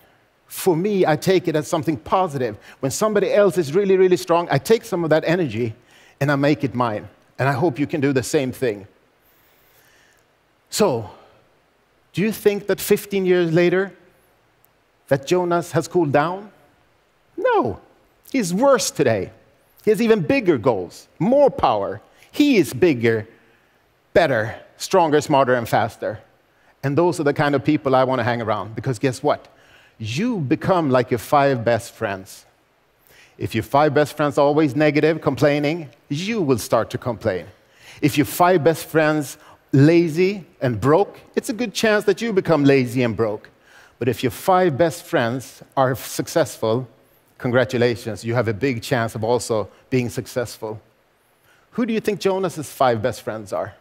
For me, I take it as something positive. When somebody else is really, really strong, I take some of that energy and I make it mine. And I hope you can do the same thing. So, do you think that 15 years later, that Jonas has cooled down? No. He's worse today. He has even bigger goals, more power. He is bigger, better, stronger, smarter, and faster. And those are the kind of people I want to hang around. Because guess what? You become like your 5 best friends. If your 5 best friends are always negative, complaining, you will start to complain. If your 5 best friends lazy and broke, it's a good chance that you become lazy and broke. But if your 5 best friends are successful, congratulations, you have a big chance of also being successful. Who do you think Jonas's 5 best friends are?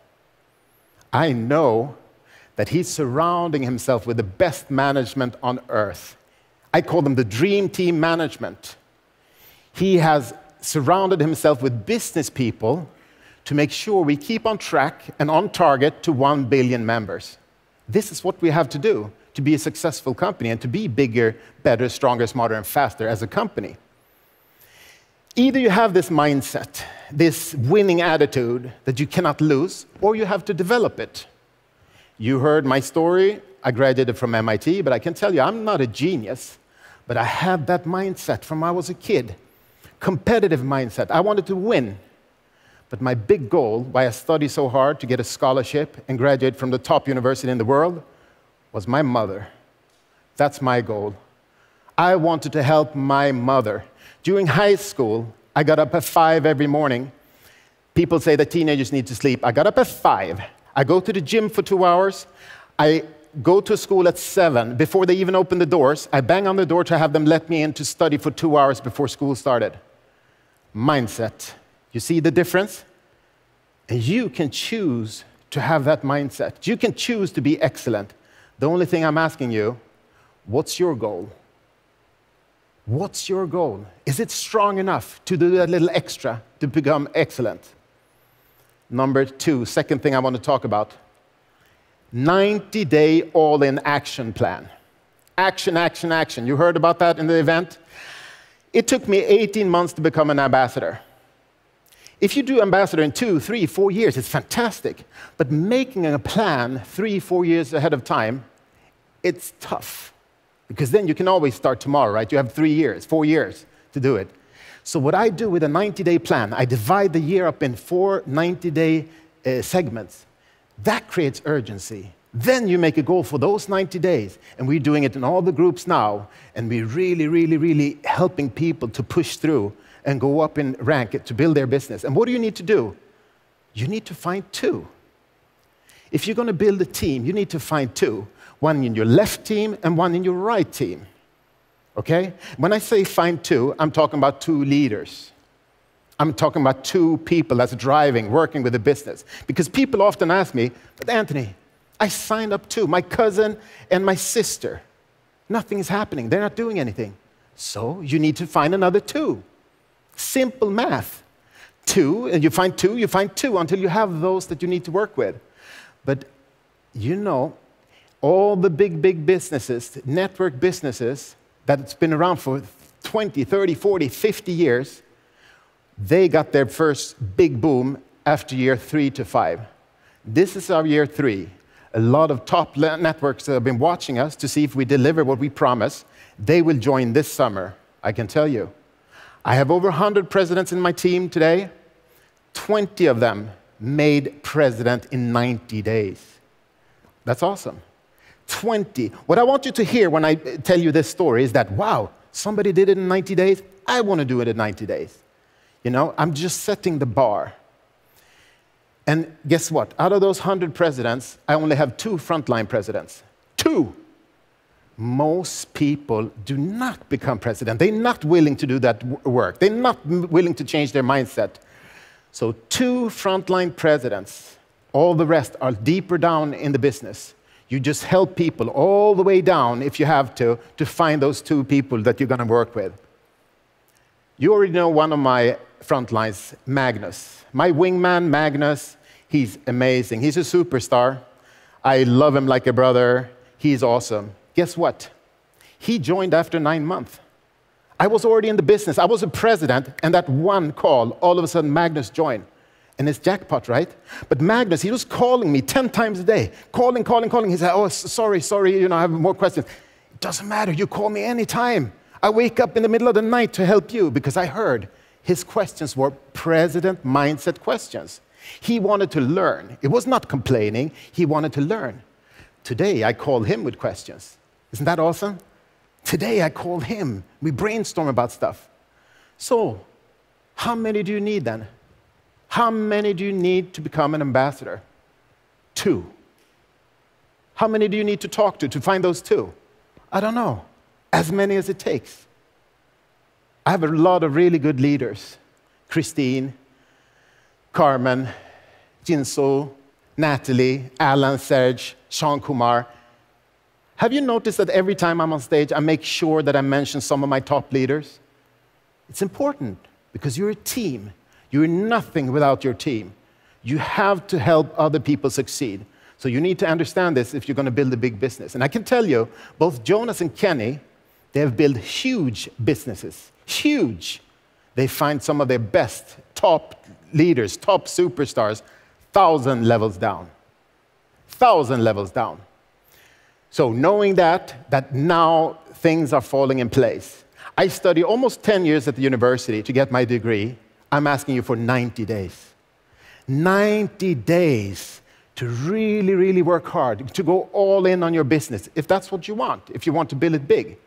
I know that he's surrounding himself with the best management on earth. I call them the dream team management. He has surrounded himself with business people to make sure we keep on track and on target to 1 billion members. This is what we have to do to be a successful company and to be bigger, better, stronger, smarter, and faster as a company. Either you have this mindset, this winning attitude that you cannot lose, or you have to develop it. You heard my story. I graduated from MIT, but I can tell you I'm not a genius, but I had that mindset from when I was a kid. Competitive mindset. I wanted to win. But my big goal, why I studied so hard to get a scholarship and graduate from the top university in the world, was my mother. That's my goal. I wanted to help my mother. During high school, I got up at 5 every morning. People say that teenagers need to sleep. I got up at 5. I go to the gym for 2 hours. I go to school at 7. Before they even open the doors, I bang on the door to have them let me in to study for 2 hours before school started. Mindset. You see the difference? And you can choose to have that mindset. You can choose to be excellent. The only thing I'm asking you, what's your goal? What's your goal? Is it strong enough to do that little extra to become excellent? Number 2, second thing I want to talk about. 90-day all-in action plan. Action, action, action. You heard about that in the event? It took me 18 months to become an ambassador. If you do ambassador in 2, 3, 4 years, it's fantastic. But making a plan 3, 4 years ahead of time, it's tough. Because then you can always start tomorrow, right? You have 3 years, 4 years to do it. So what I do with a 90-day plan, I divide the year up in 4 90-day segments. That creates urgency. Then you make a goal for those 90 days. And we're doing it in all the groups now. And we're really, really, really helping people to push through and go up in rank to build their business. And what do you need to do? You need to find 2. If you're going to build a team, you need to find 2. One in your left team and one in your right team. Okay? When I say find 2, I'm talking about 2 leaders. I'm talking about 2 people that's driving, working with the business. Because people often ask me, but Anthony, I signed up 2, my cousin and my sister. Nothing is happening. They're not doing anything. So you need to find another 2. Simple math. 2, and you find 2 until you have those that you need to work with. But you know, all the big businesses, network businesses, that's been around for 20, 30, 40, 50 years, they got their first big boom after year 3 to 5. This is our year 3. A lot of top networks have been watching us to see if we deliver what we promise. They will join this summer, I can tell you. I have over 100 presidents in my team today. 20 of them made president in 90 days. That's awesome. 20. What I want you to hear when I tell you this story is that, wow, somebody did it in 90 days. I want to do it in 90 days. You know, I'm just setting the bar. And guess what? Out of those 100 presidents, I only have 2 frontline presidents. 2. Most people do not become president. They're not willing to do that work. They're not willing to change their mindset. So 2 frontline presidents. All the rest are deeper down in the business. You just help people all the way down, if you have to find those 2 people that you're going to work with. You already know one of my frontlines, Magnus. My wingman, Magnus, he's amazing. He's a superstar. I love him like a brother. He's awesome. Guess what? He joined after 9 months. I was already in the business. I was a president, and that one call, all of a sudden, Magnus joined. And it's jackpot, right? But Magnus, he was calling me 10 times a day. Calling. He said, oh, sorry, you know, I have more questions. It doesn't matter. You call me anytime. I wake up in the middle of the night to help you, because I heard his questions were president mindset questions. He wanted to learn. It was not complaining. He wanted to learn. Today, I call him with questions. Isn't that awesome? Today, I call him. We brainstorm about stuff. So, how many do you need then? How many do you need to become an ambassador? 2. How many do you need to talk to find those 2? I don't know. As many as it takes. I have a lot of really good leaders. Christine, Carmen, Jinso, Natalie, Alan, Serge, Sean Kumar. Have you noticed that every time I'm on stage, I make sure that I mention some of my top leaders? It's important, because you're a team. You're nothing without your team. You have to help other people succeed. So you need to understand this if you're going to build a big business. And I can tell you, both Jonas and Kenny, they have built huge businesses. Huge. They find some of their best top leaders, top superstars, 1,000 levels down. 1,000 levels down. So knowing that now things are falling in place. I studied almost 10 years at the university to get my degree. I'm asking you for 90 days. 90 days to really, really work hard, to go all in on your business, if that's what you want, if you want to build it big.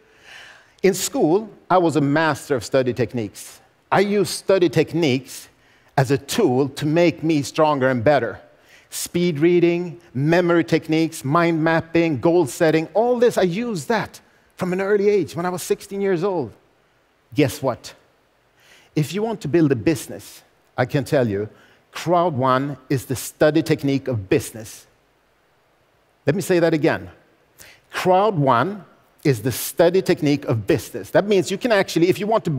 In school, I was a master of study techniques. I used study techniques as a tool to make me stronger and better. Speed reading, memory techniques, mind mapping, goal setting, all this, I used that from an early age, when I was 16 years old. Guess what? If you want to build a business, I can tell you, Crowd1 is the study technique of business. Let me say that again. Crowd1 is the study technique of business. That means you can actually, if you want to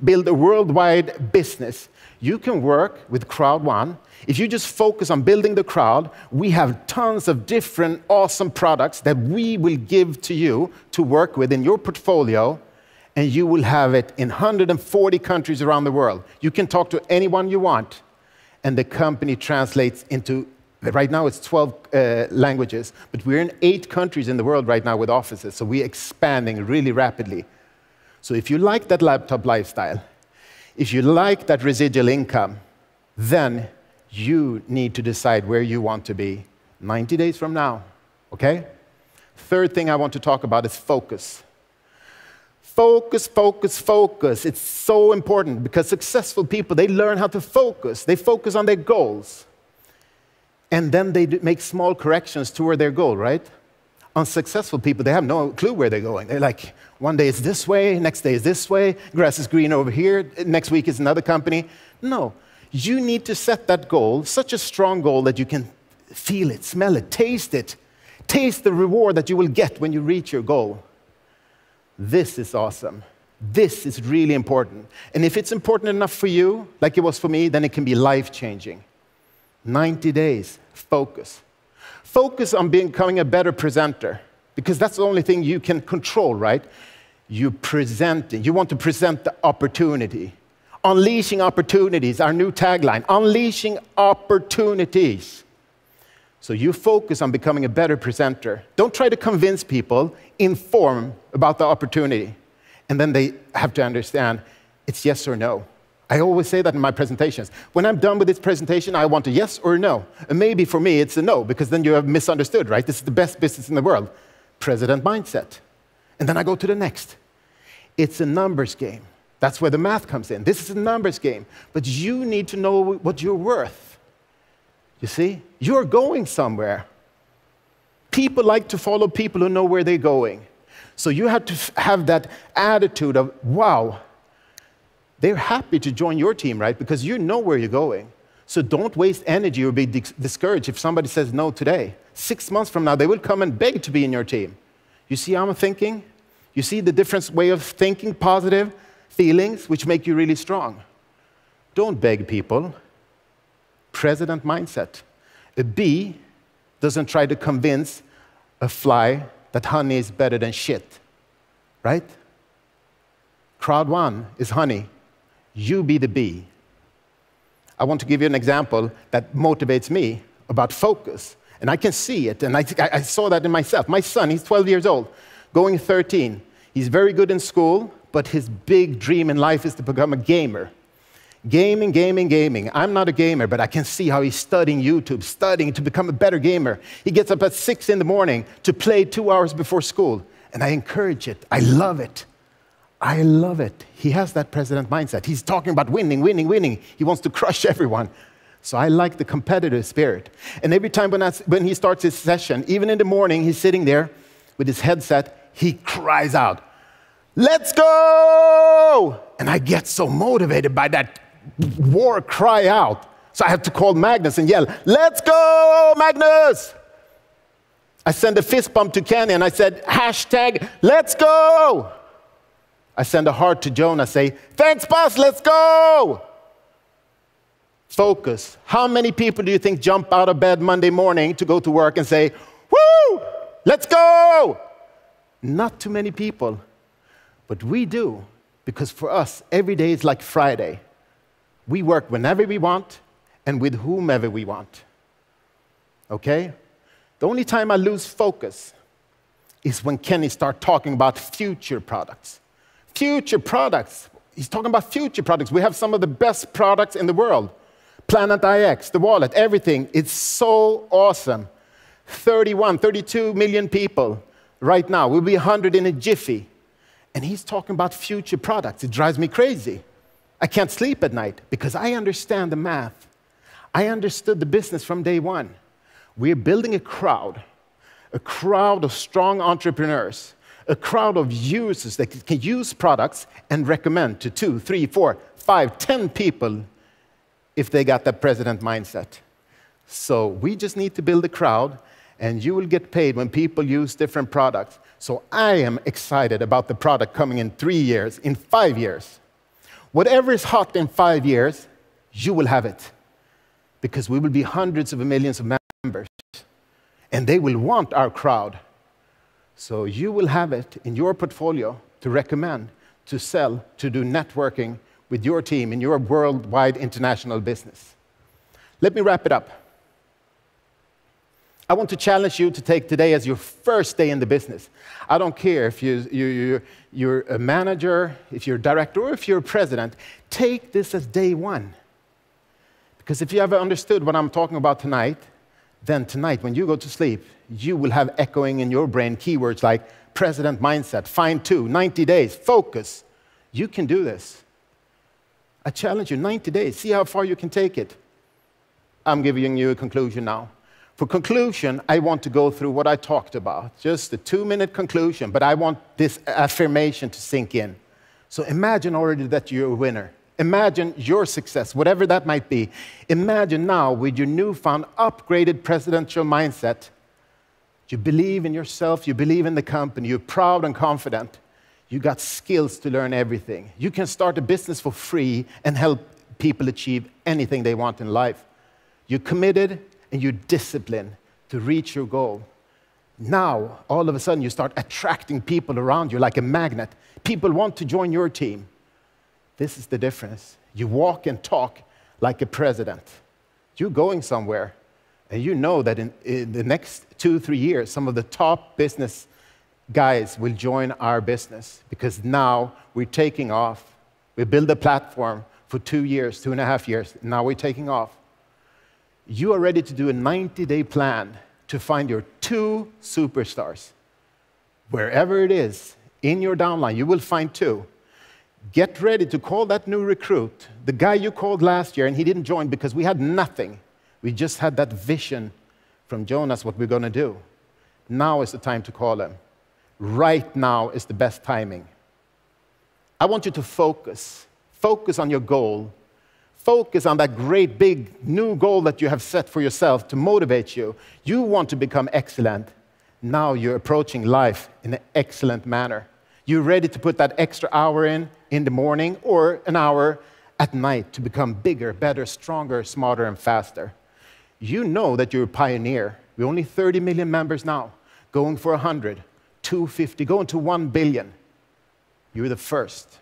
build a worldwide business, you can work with Crowd1. If you just focus on building the crowd, we have tons of different awesome products that we will give to you to work with in your portfolio, and you will have it in 140 countries around the world. You can talk to anyone you want, and the company translates into, right now it's 12 languages, but we're in 8 countries in the world right now with offices, so we're expanding really rapidly. So if you like that laptop lifestyle, if you like that residual income, then you need to decide where you want to be 90 days from now, okay? Third thing I want to talk about is focus. Focus, focus, focus. It's so important, because successful people, they learn how to focus. They focus on their goals. And then they make small corrections toward their goal, right? Unsuccessful people, they have no clue where they're going. They're like, one day it's this way, next day is this way, grass is green over here, next week is another company. No, you need to set that goal, such a strong goal that you can feel it, smell it, taste it. Taste the reward that you will get when you reach your goal. This is awesome. This is really important. And if it's important enough for you, like it was for me, then it can be life-changing. 90 days, focus. Focus on becoming a better presenter, because that's the only thing you can control, right? You want to present the opportunity. Unleashing opportunities, our new tagline, unleashing opportunities. So you focus on becoming a better presenter. Don't try to convince people, inform about the opportunity. And then they have to understand it's yes or no. I always say that in my presentations. When I'm done with this presentation, I want a yes or a no. And maybe for me, it's a no, because then you have misunderstood, right? This is the best business in the world. President mindset. And then I go to the next. It's a numbers game. That's where the math comes in. This is a numbers game. But you need to know what you're worth. You see? You're going somewhere. People like to follow people who know where they're going. So you have to have that attitude of, wow, they're happy to join your team, right? Because you know where you're going. So don't waste energy or be discouraged if somebody says no today. 6 months from now, they will come and beg to be in your team. You see how I'm thinking? You see the different way of thinking, positive feelings, which make you really strong. Don't beg people. President mindset. A bee doesn't try to convince a fly that honey is better than shit, right? Crowd1 is honey. You be the bee. I want to give you an example that motivates me about focus. And I can see it, and I saw that in myself. My son, he's 12 years old, going 13. He's very good in school, but his big dream in life is to become a gamer. Gaming, gaming, gaming. I'm not a gamer, but I can see how he's studying YouTube, studying to become a better gamer. He gets up at 6 in the morning to play 2 hours before school, and I encourage it. I love it. I love it. He has that president mindset. He's talking about winning, winning, winning. He wants to crush everyone. So I like the competitive spirit. And every time when he starts his session, even in the morning, he's sitting there with his headset, he cries out, "Let's go!" And I get so motivated by that war cry out. So I have to call Magnus and yell, "Let's go, Magnus!" I send a fist bump to Kenny and I said, hashtag, "Let's go!" I send a heart to Joan. I say, "Thanks, boss, let's go!" Focus. How many people do you think jump out of bed Monday morning to go to work and say, "Woo, let's go"? Not too many people, but we do, because for us, every day is like Friday. We work whenever we want and with whomever we want. Okay? The only time I lose focus is when Kenny starts talking about future products. Future products. He's talking about future products. We have some of the best products in the world. Planet IX, the wallet, everything. It's so awesome. 32 million people right now. We'll be 100 in a jiffy. And he's talking about future products. It drives me crazy. I can't sleep at night because I understand the math. I understood the business from day one. We're building a crowd of strong entrepreneurs, a crowd of users that can use products and recommend to 2, 3, 4, 5, 10 people if they got that president mindset. So we just need to build a crowd, and you will get paid when people use different products. So I am excited about the product coming in 3 years, in 5 years. Whatever is hot in 5 years, you will have it. Because we will be hundreds of millions of members. And they will want our crowd. So you will have it in your portfolio to recommend, to sell, to do networking with your team in your worldwide international business. Let me wrap it up. I want to challenge you to take today as your first day in the business. I don't care if you're a manager, if you're a director, or if you're a president. Take this as day one. Because if you ever understood what I'm talking about tonight, then tonight when you go to sleep, you will have echoing in your brain keywords like president mindset, find 2, 90 days, focus. You can do this. I challenge you, 90 days. See how far you can take it. I'm giving you a conclusion now. For conclusion, I want to go through what I talked about. Just a 2-minute conclusion, but I want this affirmation to sink in. So imagine already that you're a winner. Imagine your success, whatever that might be. Imagine now with your newfound, upgraded presidential mindset, you believe in yourself, you believe in the company, you're proud and confident. You got skills to learn everything. You can start a business for free and help people achieve anything they want in life. You're committed and you're disciplined to reach your goal. Now, all of a sudden, you start attracting people around you like a magnet. People want to join your team. This is the difference. You walk and talk like a president. You're going somewhere, and you know that in the next 2-3 years, some of the top business guys will join our business because now we're taking off. We build a platform for 2 years, 2.5 years. Now we're taking off. You are ready to do a 90-day plan to find your 2 superstars. Wherever it is, in your downline, you will find 2. Get ready to call that new recruit, the guy you called last year, and he didn't join because we had nothing. We just had that vision from Jonas, what we're going to do. Now is the time to call him. Right now is the best timing. I want you to focus. Focus on your goal. Focus on that great big new goal that you have set for yourself to motivate you. You want to become excellent. Now you're approaching life in an excellent manner. You're ready to put that extra hour in the morning or an hour at night to become bigger, better, stronger, smarter, and faster. You know that you're a pioneer. We're only 30 million members now, going for 100, 250, going to 1 billion. You're the first.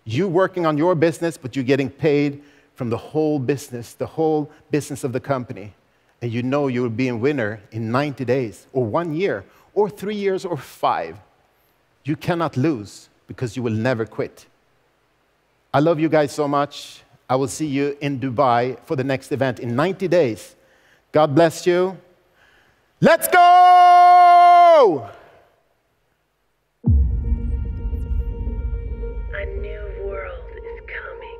You're working on your business, but you're getting paid from the whole business of the company. And you know you'll be a winner in 90 days, or 1 year, or 3 years, or 5. You cannot lose because you will never quit. I love you guys so much. I will see you in Dubai for the next event in 90 days. God bless you. Let's go! A new world is coming.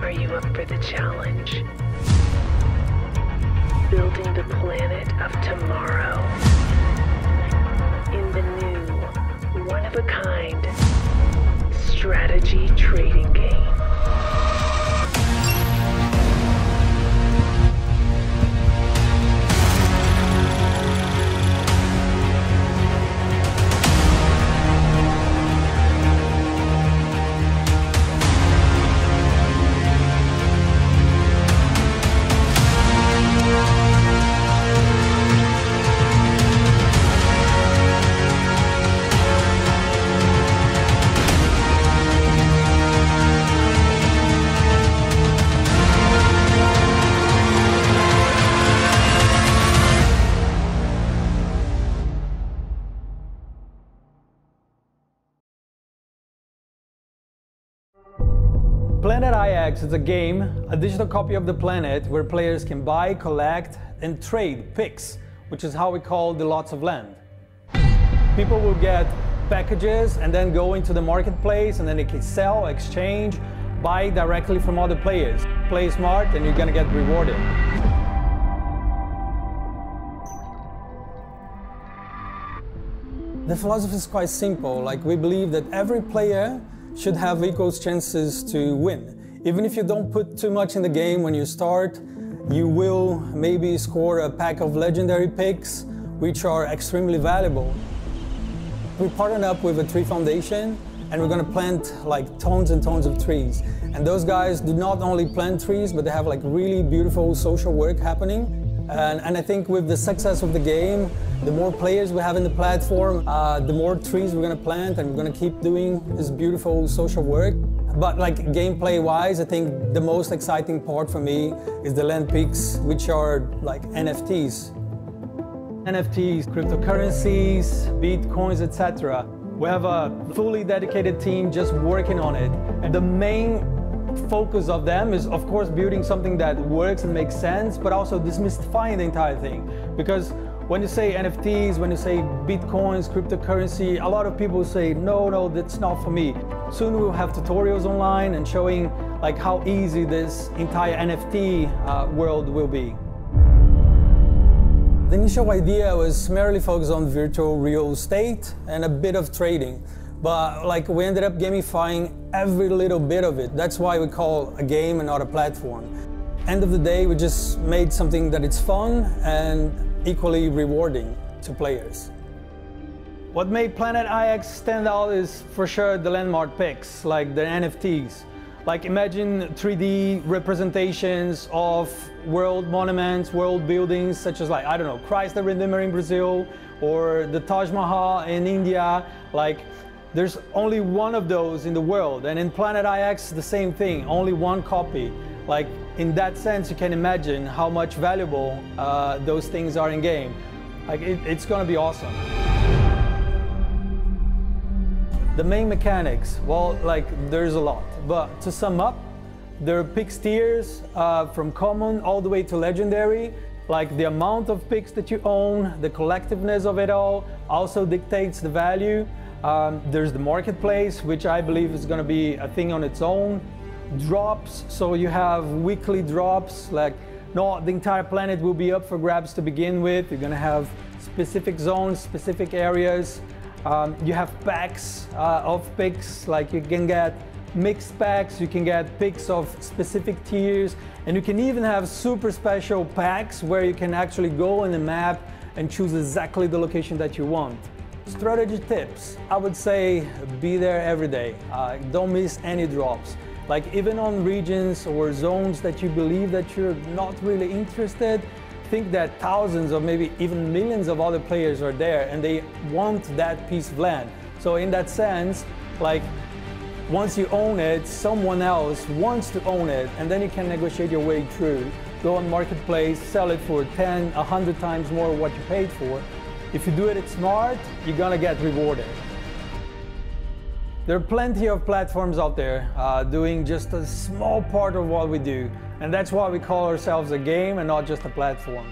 Are you up for the challenge? Building the planet of tomorrow in the new, one-of-a-kind strategy trading game. Planet IX is a game, a digital copy of the planet where players can buy, collect, and trade picks, which is how we call the lots of land. People will get packages and then go into the marketplace and then they can sell, exchange, buy directly from other players. Play smart and you're gonna get rewarded. The philosophy is quite simple. Like, we believe that every player should have equal chances to win. Even if you don't put too much in the game when you start, you will maybe score a pack of legendary picks, which are extremely valuable. We partnered up with a tree foundation, and we're gonna plant like tons and tons of trees. And those guys do not only plant trees, but they have like really beautiful social work happening. And I think with the success of the game, the more players we have in the platform, the more trees we're gonna plant, and we're gonna keep doing this beautiful social work. But like gameplay-wise, I think the most exciting part for me is the land picks, which are like NFTs. NFTs, cryptocurrencies, bitcoins, etc. We have a fully dedicated team just working on it. And the main focus of them is, of course, building something that works and makes sense, but also demystifying the entire thing. Because when you say NFTs, when you say bitcoins, cryptocurrency, a lot of people say, no, that's not for me. Soon we'll have tutorials online and showing like how easy this entire NFT world will be. The initial idea was merely focused on virtual real estate and a bit of trading. But like, we ended up gamifying every little bit of it. That's why we call a game and not a platform. End of the day, we just made something that it's fun and equally rewarding to players. What made Planet IX stand out is for sure the landmark picks, like the NFTs. Like imagine 3D representations of world monuments, world buildings, such as like, I don't know, Christ the Redeemer in Brazil, or the Taj Mahal in India. Like, there's only one of those in the world. And in Planet IX, the same thing, only one copy. Like, in that sense, you can imagine how much valuable those things are in game. Like, it's gonna be awesome. The main mechanics, well, like, there's a lot. But to sum up, there are picks tiers from common all the way to legendary. Like, the amount of picks that you own, the collectiveness of it all also dictates the value. There's the marketplace, which I believe is going to be a thing on its own. Drops, so you have weekly drops, like not the entire planet will be up for grabs to begin with. You're going to have specific zones, specific areas. You have packs of picks, like you can get mixed packs, you can get picks of specific tiers, and you can even have super special packs where you can actually go in the map and choose exactly the location that you want. Strategy tips, I would say be there every day. Don't miss any drops. Like even on regions or zones that you believe that you're not really interested, think that thousands or maybe even millions of other players are there and they want that piece of land. So in that sense, like once you own it, someone else wants to own it, and then you can negotiate your way through. Go on marketplace, sell it for 10, 100 times more what you paid for. If you do it smart, you're gonna get rewarded. There are plenty of platforms out there doing just a small part of what we do, and that's why we call ourselves a game and not just a platform.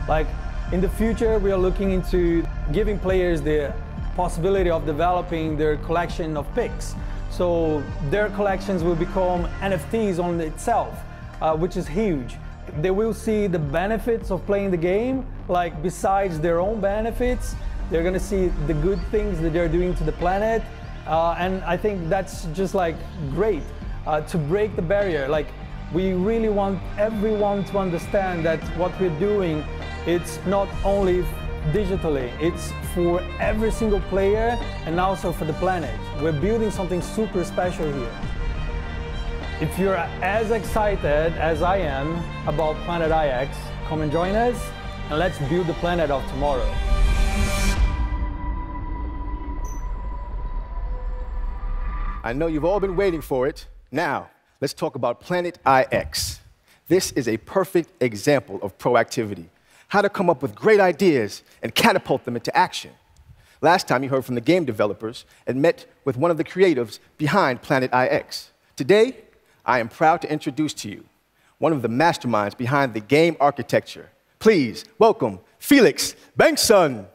Like in the future, we are looking into giving players the possibility of developing their collection of picks. So their collections will become NFTs on itself, which is huge. They will see the benefits of playing the game, like besides their own benefits, they're gonna see the good things that they're doing to the planet. And I think that's just like great to break the barrier. Like we really want everyone to understand that what we're doing, it's not only digitally, it's for every single player and also for the planet. We're building something super special here. If you're as excited as I am about Planet IX, come and join us and let's build the planet of tomorrow. I know you've all been waiting for it. Now, let's talk about Planet IX. This is a perfect example of proactivity. How to come up with great ideas and catapult them into action. Last time you heard from the game developers and met with one of the creatives behind Planet IX. Today, I am proud to introduce to you one of the masterminds behind the game architecture. Please welcome Felix Bengtsson.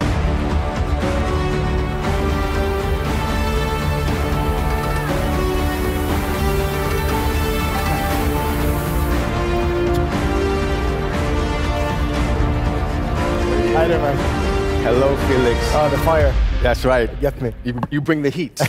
Hi there, man. Hello, Felix. Oh, the fire. That's right. Get me. You bring the heat.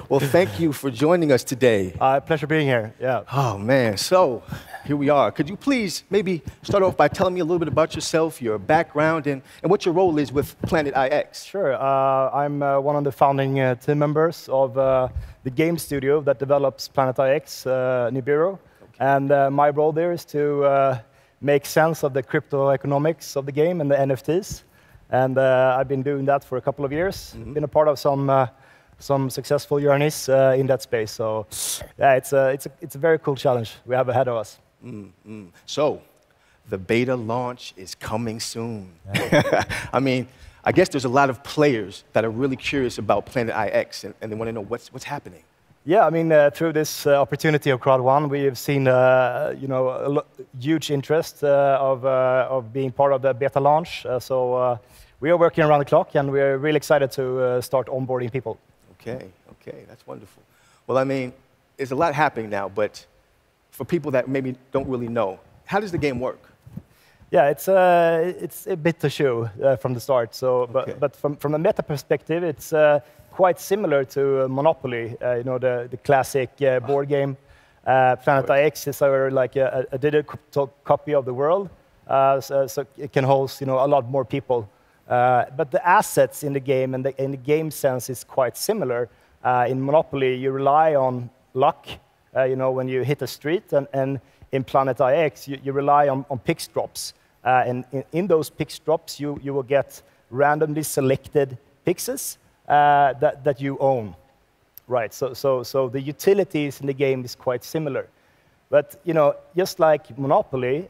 Well, thank you for joining us today. Pleasure being here. Yeah. Oh, man. So, here we are. Could you please maybe start off by telling me a little bit about yourself, your background, and what your role is with Planet IX? Sure. I'm one of the founding team members of the game studio that develops Planet IX, Nibiru. Okay. And my role there is to make sense of the crypto economics of the game and the NFTs. And I've been doing that for a couple of years. Mm-hmm. Been a part of some successful journeys in that space. So yeah, it's a very cool challenge we have ahead of us. Mm-hmm. So the beta launch is coming soon. Yeah. I mean, I guess there's a lot of players that are really curious about Planet IX and they want to know what's happening. Yeah, I mean, through this opportunity of Crowd1, we have seen huge interest of being part of the beta launch. So we are working around the clock, and we're really excited to start onboarding people. Okay, that's wonderful. Well, I mean, there's a lot happening now, but for people that maybe don't really know, how does the game work? Yeah, it's a bit to show from the start. So, okay. but from a meta perspective, it's quite similar to Monopoly, the classic board game. Planet IX is a digital copy of the world, so it can host a lot more people. But the assets in the game and the game sense is quite similar. In Monopoly, you rely on luck, when you hit a street. And in Planet IX, you rely on pix drops. And in those pix drops, you will get randomly selected pixes that you own. Right, so the utilities in the game is quite similar. But, just like Monopoly,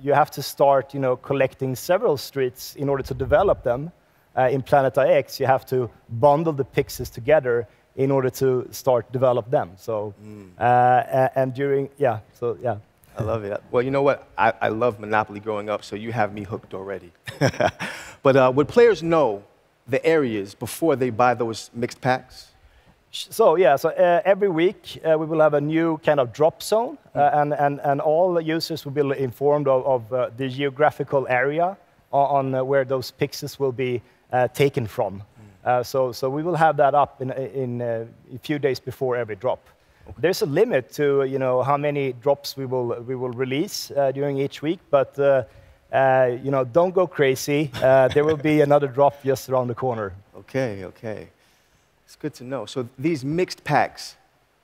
you have to start, collecting several streets in order to develop them. In Planet IX, you have to bundle the pixels together in order to start develop them. So, and during, yeah. I love it. Well, you know what? I love Monopoly growing up, so you have me hooked already. But would players know the areas before they buy those mixed packs? So every week we will have a new kind of drop zone, and all the users will be informed of the geographical area on where those pixels will be taken from. So we will have that up in a few days before every drop. Okay. There's a limit to how many drops we will release during each week, but don't go crazy. There will be another drop just around the corner. Okay. It's good to know. So these mixed packs,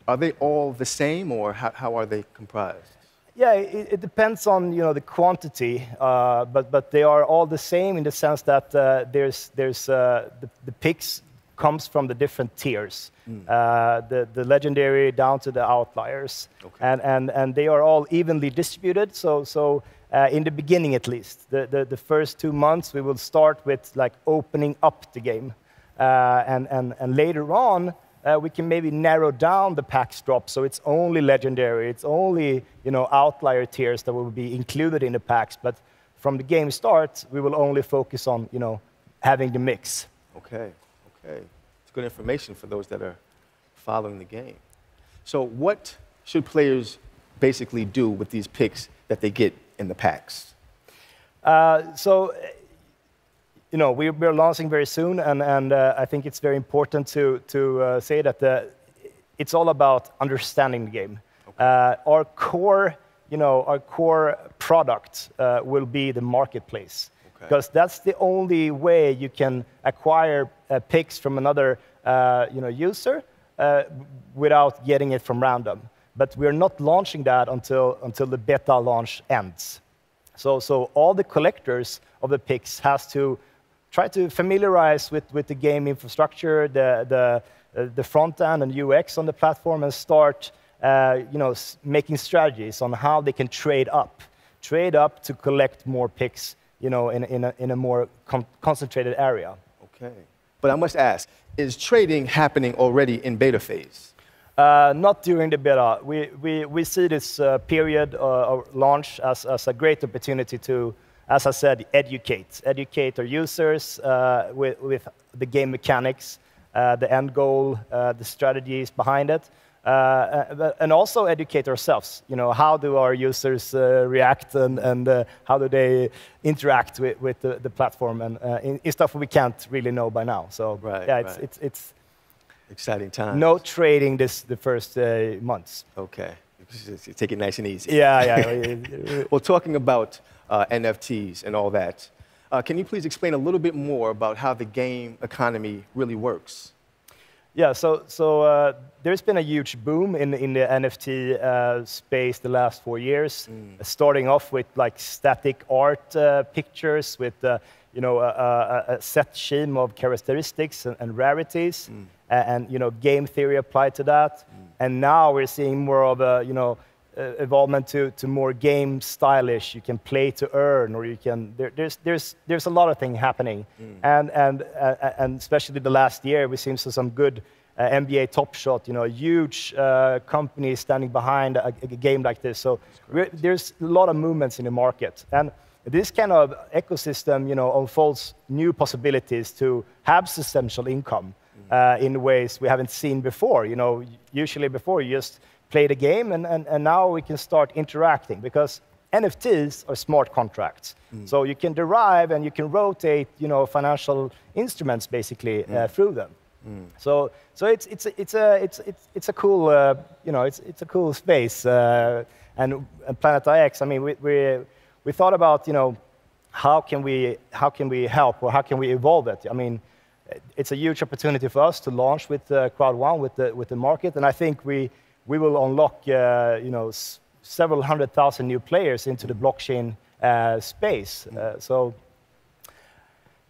are they all the same, or how are they comprised? Yeah, it depends on the quantity, but they are all the same in the sense that the picks comes from the different tiers, the legendary down to the outliers, and they are all evenly distributed. So in the beginning, at least, the first 2 months, we will start with like opening up the game. And later on, we can maybe narrow down the packs drop, so it's only legendary, it's only outlier tiers that will be included in the packs. But from the game start, we will only focus on having the mix. Okay. It's good information for those that are following the game. So what should players basically do with these picks that they get in the packs? We're launching very soon, and I think it's very important to say that it's all about understanding the game. Okay. Our core product will be the marketplace, because that's the only way you can acquire picks from another user without getting it from random. But we're not launching that until the beta launch ends. So all the collectors of the picks has to try to familiarize with the game infrastructure, the front end and UX on the platform, and start making strategies on how they can trade up to collect more picks in a more concentrated area. Okay. But I must ask, is trading happening already in beta phase? Not during the beta. We see this period of launch as a great opportunity to, as I said, educate our users with the game mechanics, the end goal, the strategies behind it, and also educate ourselves. How do our users react, and how do they interact with the platform, and in stuff we can't really know by now. So it's exciting time. No trading the first months. Okay, take it nice and easy. Yeah. Well, talking about NFTs and all that, can you please explain a little bit more about how the game economy really works? Yeah, so there's been a huge boom in the NFT space the last 4 years, starting off with like static art pictures with a set scheme of characteristics and rarities, and game theory applied to that. And now we're seeing more of a evolvement to more game stylish. You can play to earn, or you can. There's a lot of things happening, and especially the last year we've seen some good NBA Top Shot. A huge company standing behind a game like this. So there's a lot of movements in the market, and this kind of ecosystem, unfolds new possibilities to have substantial income in ways we haven't seen before. Usually before you just play the game, and now we can start interacting, because NFTs are smart contracts. So you can derive and you can rotate, financial instruments basically through them. So it's a cool, it's a cool space. And Planet IX, I mean, we thought about, how can we help, or how can we evolve it? I mean, it's a huge opportunity for us to launch with Crowd1, with the market, and I think we we will unlock several 100,000 new players into the blockchain space. So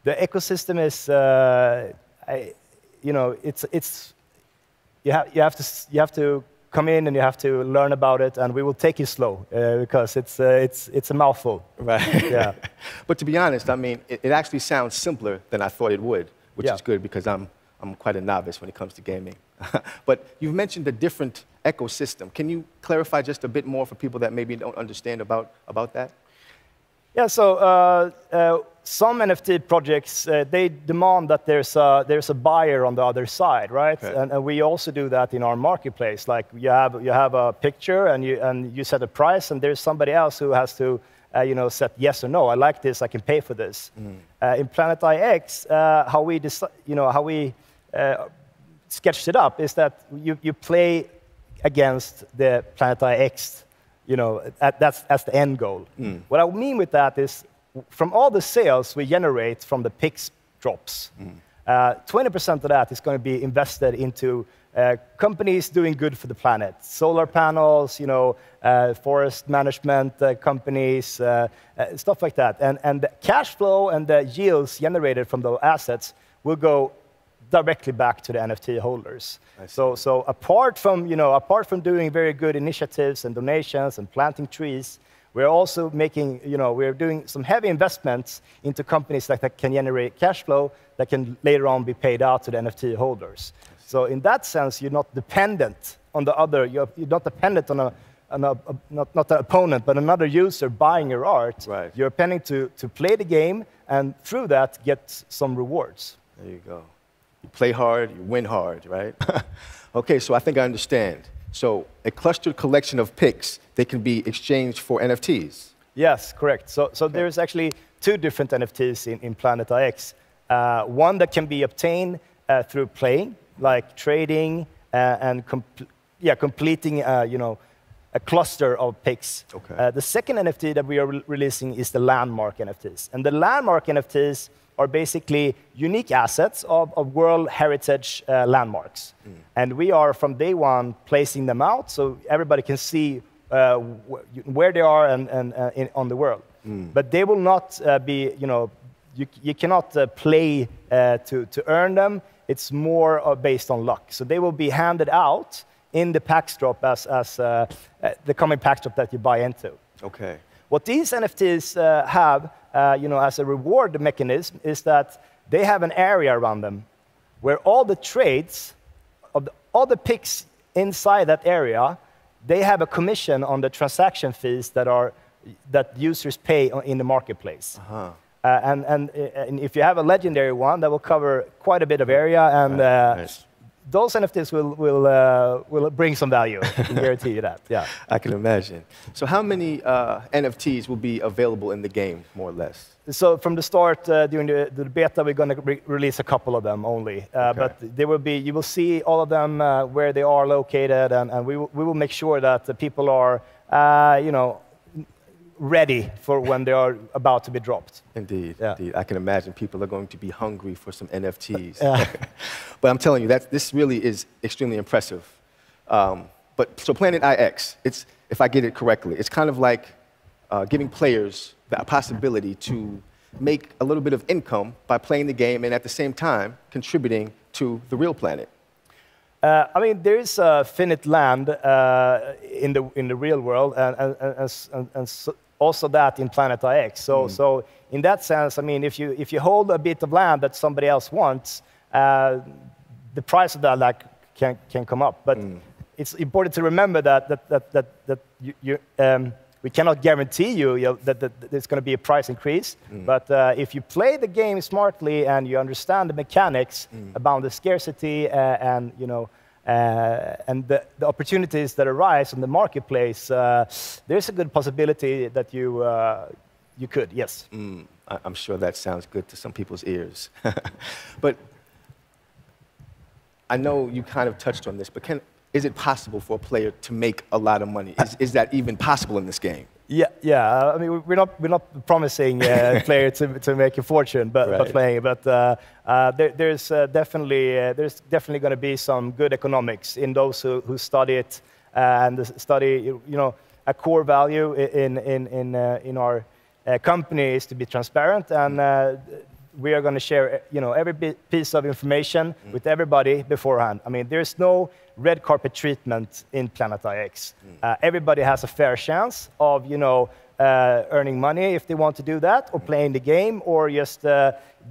the ecosystem is, you have to come in and you have to learn about it, and we will take it slow because it's a mouthful. Right. Yeah. But to be honest, I mean, it actually sounds simpler than I thought it would, which is good because I'm quite a novice when it comes to gaming. But you've mentioned a different ecosystem. Can you clarify just a bit more for people that maybe don't understand about that? Yeah, so some NFT projects, they demand that there's a buyer on the other side, right? Okay. And we also do that in our marketplace. Like you have a picture and you set a price, and there's somebody else who has to set yes or no. I like this, I can pay for this. In Planet IX, how we sketched it up is that you play against the Planet IX. That's the end goal. What I mean with that is, from all the sales we generate from the PIX drops, 20% of that is going to be invested into companies doing good for the planet. Solar panels, forest management companies, stuff like that. And the cash flow and the yields generated from those assets will go directly back to the NFT holders. So apart from doing very good initiatives and donations and planting trees, we're also making, we're doing some heavy investments into companies that can generate cash flow that can later on be paid out to the NFT holders. So in that sense, you're not dependent on the other. You're not dependent on not the opponent, but another user buying your art. Right. You're depending to play the game and through that get some rewards. There you go. You play hard, you win hard, right? Okay, so I think I understand. So a clustered collection of picks, they can be exchanged for NFTs. Yes, correct. So there's actually two different NFTs in Planet IX. One that can be obtained through playing, like trading and completing a cluster of picks. Okay. The second NFT that we are releasing is the landmark NFTs. And the landmark NFTs are basically unique assets of World Heritage landmarks. And we are, from day one, placing them out so everybody can see where they are on the world. But they will not be, you cannot play to earn them. It's more based on luck. So they will be handed out in the PAX drop as the coming PAX drop that you buy into. Okay. What these NFTs have, as a reward mechanism, is that they have an area around them where all the trades of all the picks inside that area, they have a commission on the transaction fees that users pay in the marketplace. And if you have a legendary one, that will cover quite a bit of area, and those NFTs will bring some value. I can guarantee you that. Yeah, I can imagine. So how many NFTs will be available in the game, more or less? So from the start, during the beta, we're going to release a couple of them only. But they will be, you will see all of them where they are located, and we will make sure that the people are, ready for when they are about to be dropped. Indeed, indeed. I can imagine people are going to be hungry for some NFTs. But I'm telling you, this really is extremely impressive. So Planet IX, if I get it correctly, it's kind of like giving players the possibility to make a little bit of income by playing the game and at the same time contributing to the real planet. I mean, there is finite land in the real world, and also that in Planet IX. So in that sense, I mean, if you hold a bit of land that somebody else wants, the price of that can come up. But it's important to remember that we cannot guarantee you that there's going to be a price increase. But if you play the game smartly and you understand the mechanics about the scarcity and the opportunities that arise in the marketplace, there's a good possibility that you could, yes. I'm sure that sounds good to some people's ears. But I know you kind of touched on this, but is it possible for a player to make a lot of money? Is that even possible in this game? Yeah. I mean, we're not promising a player to make a fortune, by playing. But there's definitely going to be some good economics in those who study it and the study, a core value in our company is to be transparent, and we are going to share, every piece of information with everybody beforehand. I mean, there's no red carpet treatment in Planet IX. Everybody has a fair chance of, earning money if they want to do that, or playing the game, or just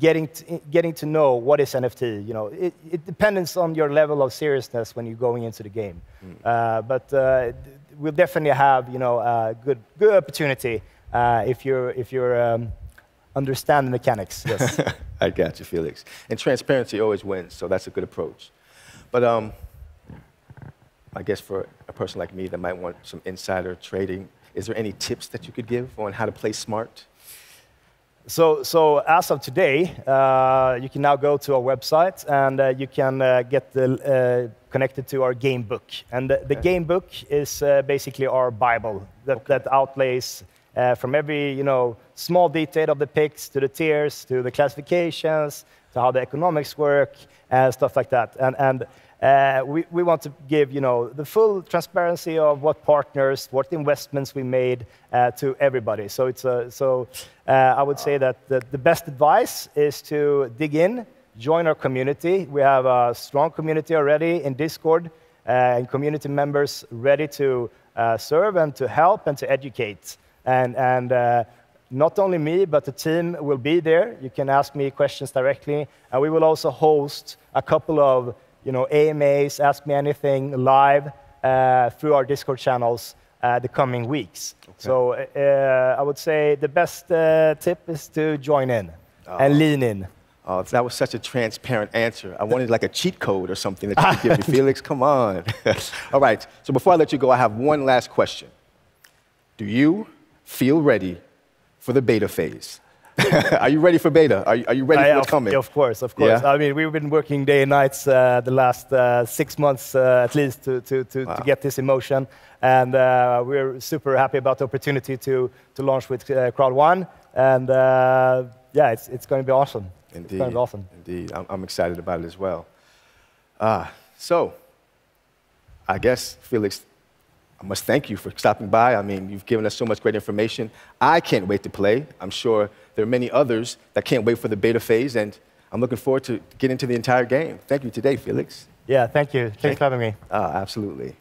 getting to know what is NFT. It depends on your level of seriousness when you're going into the game. But we'll definitely have, a good opportunity if you're understand the mechanics. Yes. I got you, Felix. And transparency always wins, so that's a good approach. But I guess for a person like me that might want some insider trading, is there any tips that you could give on how to play smart? So as of today, you can now go to our website, and you can get connected to our game book. And the game book is basically our Bible that outlays from every small detail of the picks to the tiers to the classifications to how the economics work and stuff like that. And we want to give the full transparency of what partners, what investments we made to everybody. So I would say that the best advice is to dig in, join our community. We have a strong community already in Discord, and community members ready to serve and to help and to educate. And not only me, but the team will be there. You can ask me questions directly. And we will also host a couple of AMAs, Ask Me Anything, live through our Discord channels the coming weeks. Okay. So I would say the best tip is to join in and lean in. Oh, that was such a transparent answer. I wanted like a cheat code or something that you could give me. Felix, come on. All right, so before I let you go, I have one last question. Do you feel ready for the beta phase? Are you ready for beta? Are you ready for what's coming? Of course, of course. Yeah? I mean, we've been working day and nights the last 6 months at least to get this in motion. And we're super happy about the opportunity to launch with Crowd1. And yeah, it's going to be awesome. Indeed. It's going to be awesome. Indeed. I'm excited about it as well. So I guess, Felix, I must thank you for stopping by. I mean, you've given us so much great information. I can't wait to play. I'm sure there are many others that can't wait for the beta phase, and I'm looking forward to getting into the entire game. Thank you today, Felix. Yeah, thank you. Thanks for having me. Absolutely.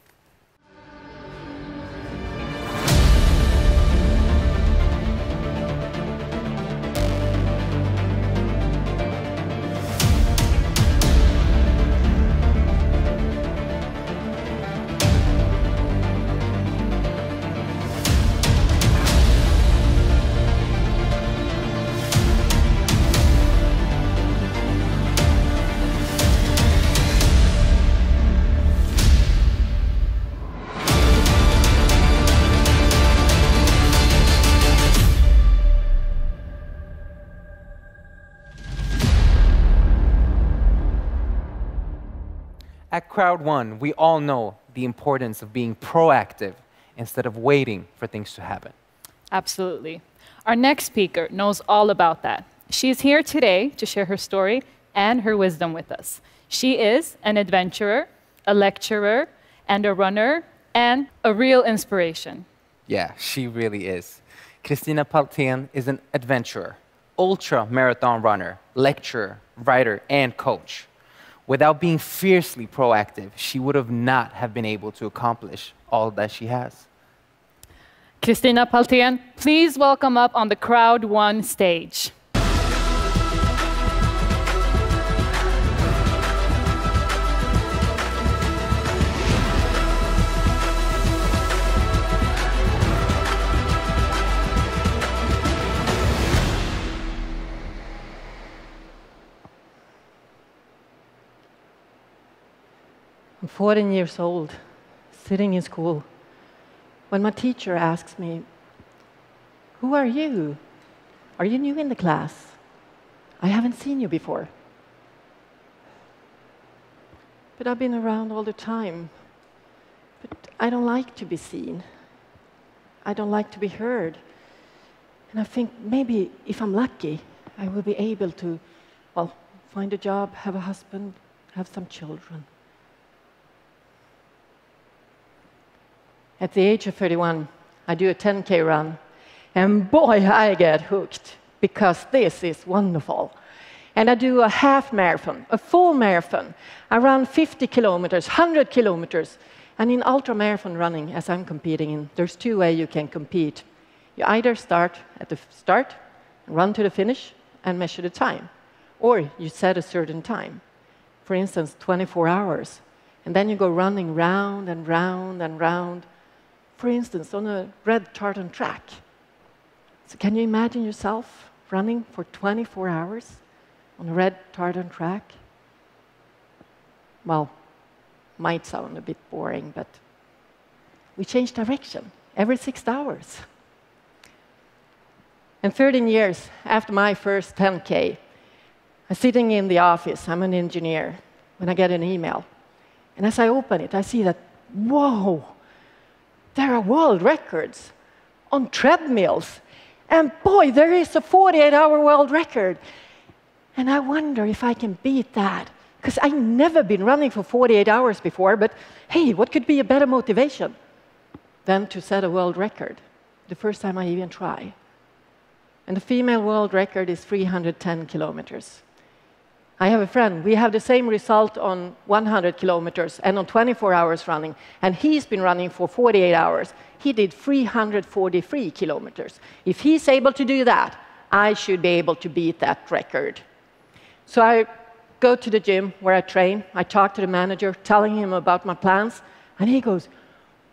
At Crowd1, we all know the importance of being proactive instead of waiting for things to happen. Absolutely. Our next speaker knows all about that. She's here today to share her story and her wisdom with us. She is an adventurer, a lecturer, and a runner, and a real inspiration. Yeah, she really is. Kristina Paltén is an adventurer, ultra-marathon runner, lecturer, writer, and coach. Without being fiercely proactive, she would have not have been able to accomplish all that she has. Kristina Paltén, please welcome up on the Crowd1 stage. I'm 14 years old, sitting in school, when my teacher asks me, "Who are you? Are you new in the class? I haven't seen you before." But I've been around all the time. But I don't like to be seen. I don't like to be heard. And I think maybe if I'm lucky, I will be able to, well, find a job, have a husband, have some children. At the age of 31, I do a 10K run. And boy, I get hooked, because this is wonderful. And I do a half marathon, a full marathon. I run 50 kilometers, 100 kilometers. And in ultra-marathon running, as I'm competing in, there's two ways you can compete. You either start at the start, run to the finish, and measure the time. Or you set a certain time. For instance, 24 hours. And then you go running round and round and round. For instance, on a red tartan track. So can you imagine yourself running for 24 hours on a red tartan track? Well, might sound a bit boring, but we change direction every 6 hours. And 13 years after my first 10K, I'm sitting in the office, I'm an engineer, when I get an email. And as I open it, I see that, whoa, there are world records on treadmills. And boy, there is a 48-hour world record. And I wonder if I can beat that. Because I've never been running for 48 hours before, but hey, what could be a better motivation than to set a world record the first time I even try? And the female world record is 310 kilometers. I have a friend, we have the same result on 100 kilometers and on 24 hours running, and he's been running for 48 hours. He did 343 kilometers. If he's able to do that, I should be able to beat that record. So I go to the gym where I train, I talk to the manager, telling him about my plans, and he goes,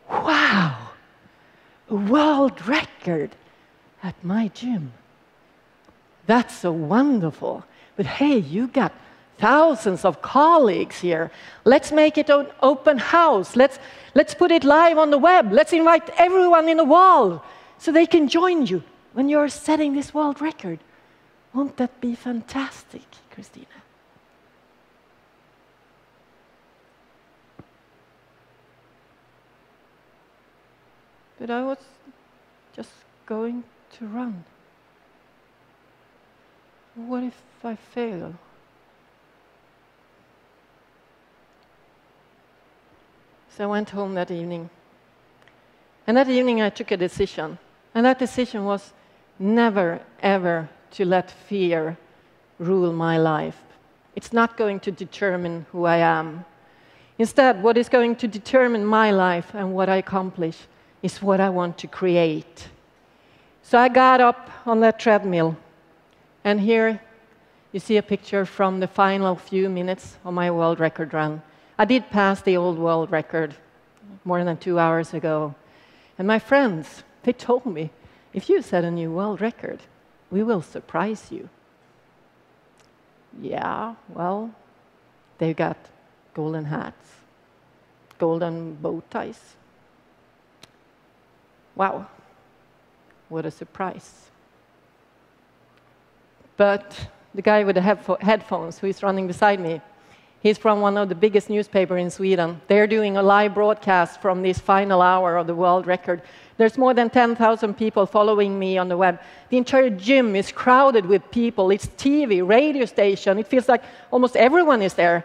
wow, a world record at my gym. That's so wonderful. But hey, you got thousands of colleagues here. Let's make it an open house. Let's put it live on the web. Let's invite everyone in the world so they can join you when you're setting this world record. Won't that be fantastic, Christina? But I was just going to run. What if I fail? So I went home that evening. And that evening I took a decision. And that decision was never, ever to let fear rule my life. It's not going to determine who I am. Instead, what is going to determine my life and what I accomplish is what I want to create. So I got up on that treadmill. And here you see a picture from the final few minutes of my world record run. I did pass the old world record more than 2 hours ago. And my friends, they told me, if you set a new world record, we will surprise you. Yeah, well, they got golden hats, golden bow ties. Wow, what a surprise. But the guy with the headphones who is running beside me, he's from one of the biggest newspapers in Sweden. They're doing a live broadcast from this final hour of the world record. There's more than 10,000 people following me on the web. The entire gym is crowded with people. It's TV, radio station. It feels like almost everyone is there.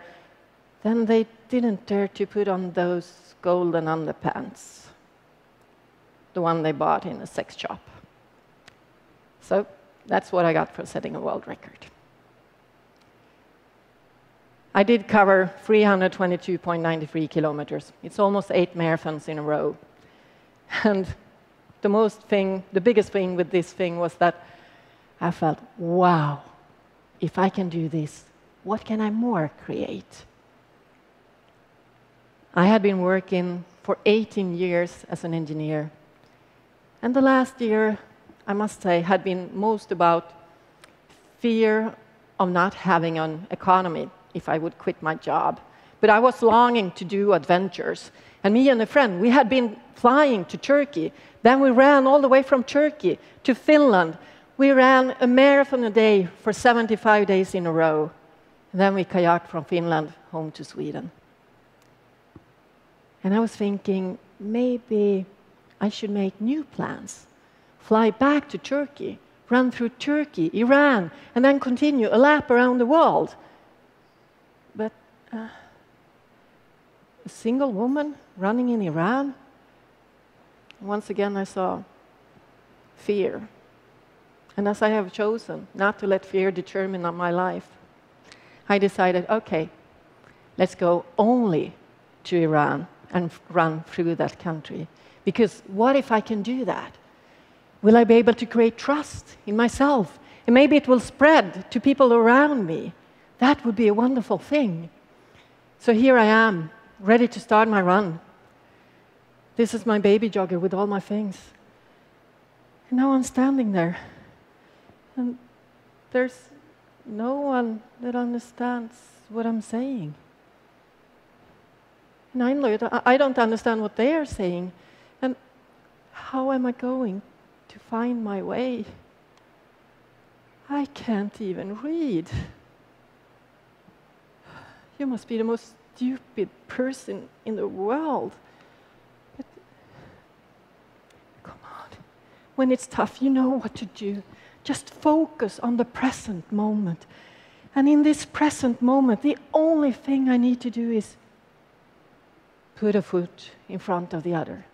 Then they didn't dare to put on those golden underpants, the one they bought in a sex shop. So that's what I got for setting a world record. I did cover 322.93 kilometers. It's almost 8 marathons in a row. And the biggest thing with this thing was that I felt, wow, if I can do this, what can I more create? I had been working for 18 years as an engineer. And the last year, I must say, had been most about fear of not having an economy if I would quit my job. But I was longing to do adventures. And me and a friend, we had been flying to Turkey. Then we ran all the way from Turkey to Finland. We ran a marathon a day for 75 days in a row. And then we kayaked from Finland home to Sweden. And I was thinking, maybe I should make new plans. Fly back to Turkey, run through Turkey, Iran, and then continue a lap around the world. But a single woman running in Iran? once again I saw fear. And as I have chosen not to let fear determine my life, I decided, okay, let's go only to Iran and run through that country. Because what if I can do that? Will I be able to create trust in myself? And maybe it will spread to people around me. That would be a wonderful thing. So here I am, ready to start my run. This is my baby jogger with all my things. And now I'm standing there. And there's no one that understands what I'm saying. And I don't understand what they are saying. And how am I going to find my way? I can't even read. You must be the most stupid person in the world. But come on. When it's tough, you know what to do. Just focus on the present moment. And in this present moment, the only thing I need to do is put a foot in front of the other.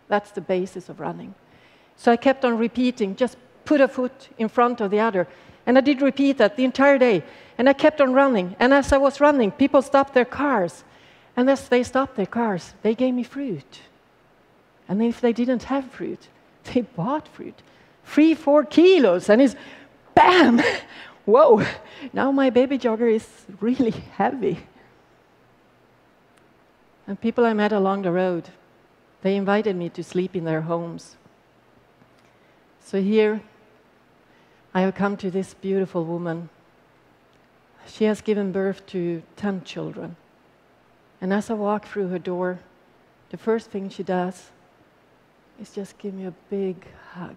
That's the basis of running. So I kept on repeating, just put a foot in front of the other. And I did repeat that the entire day. And I kept on running. And as I was running, people stopped their cars. And as they stopped their cars, they gave me fruit. And if they didn't have fruit, they bought fruit. 3-4 kilos. And it's bam! Whoa! Now my baby jogger is really heavy. And people I met along the road, they invited me to sleep in their homes. So here, I have come to this beautiful woman. She has given birth to 10 children. And as I walk through her door, the first thing she does is just give me a big hug.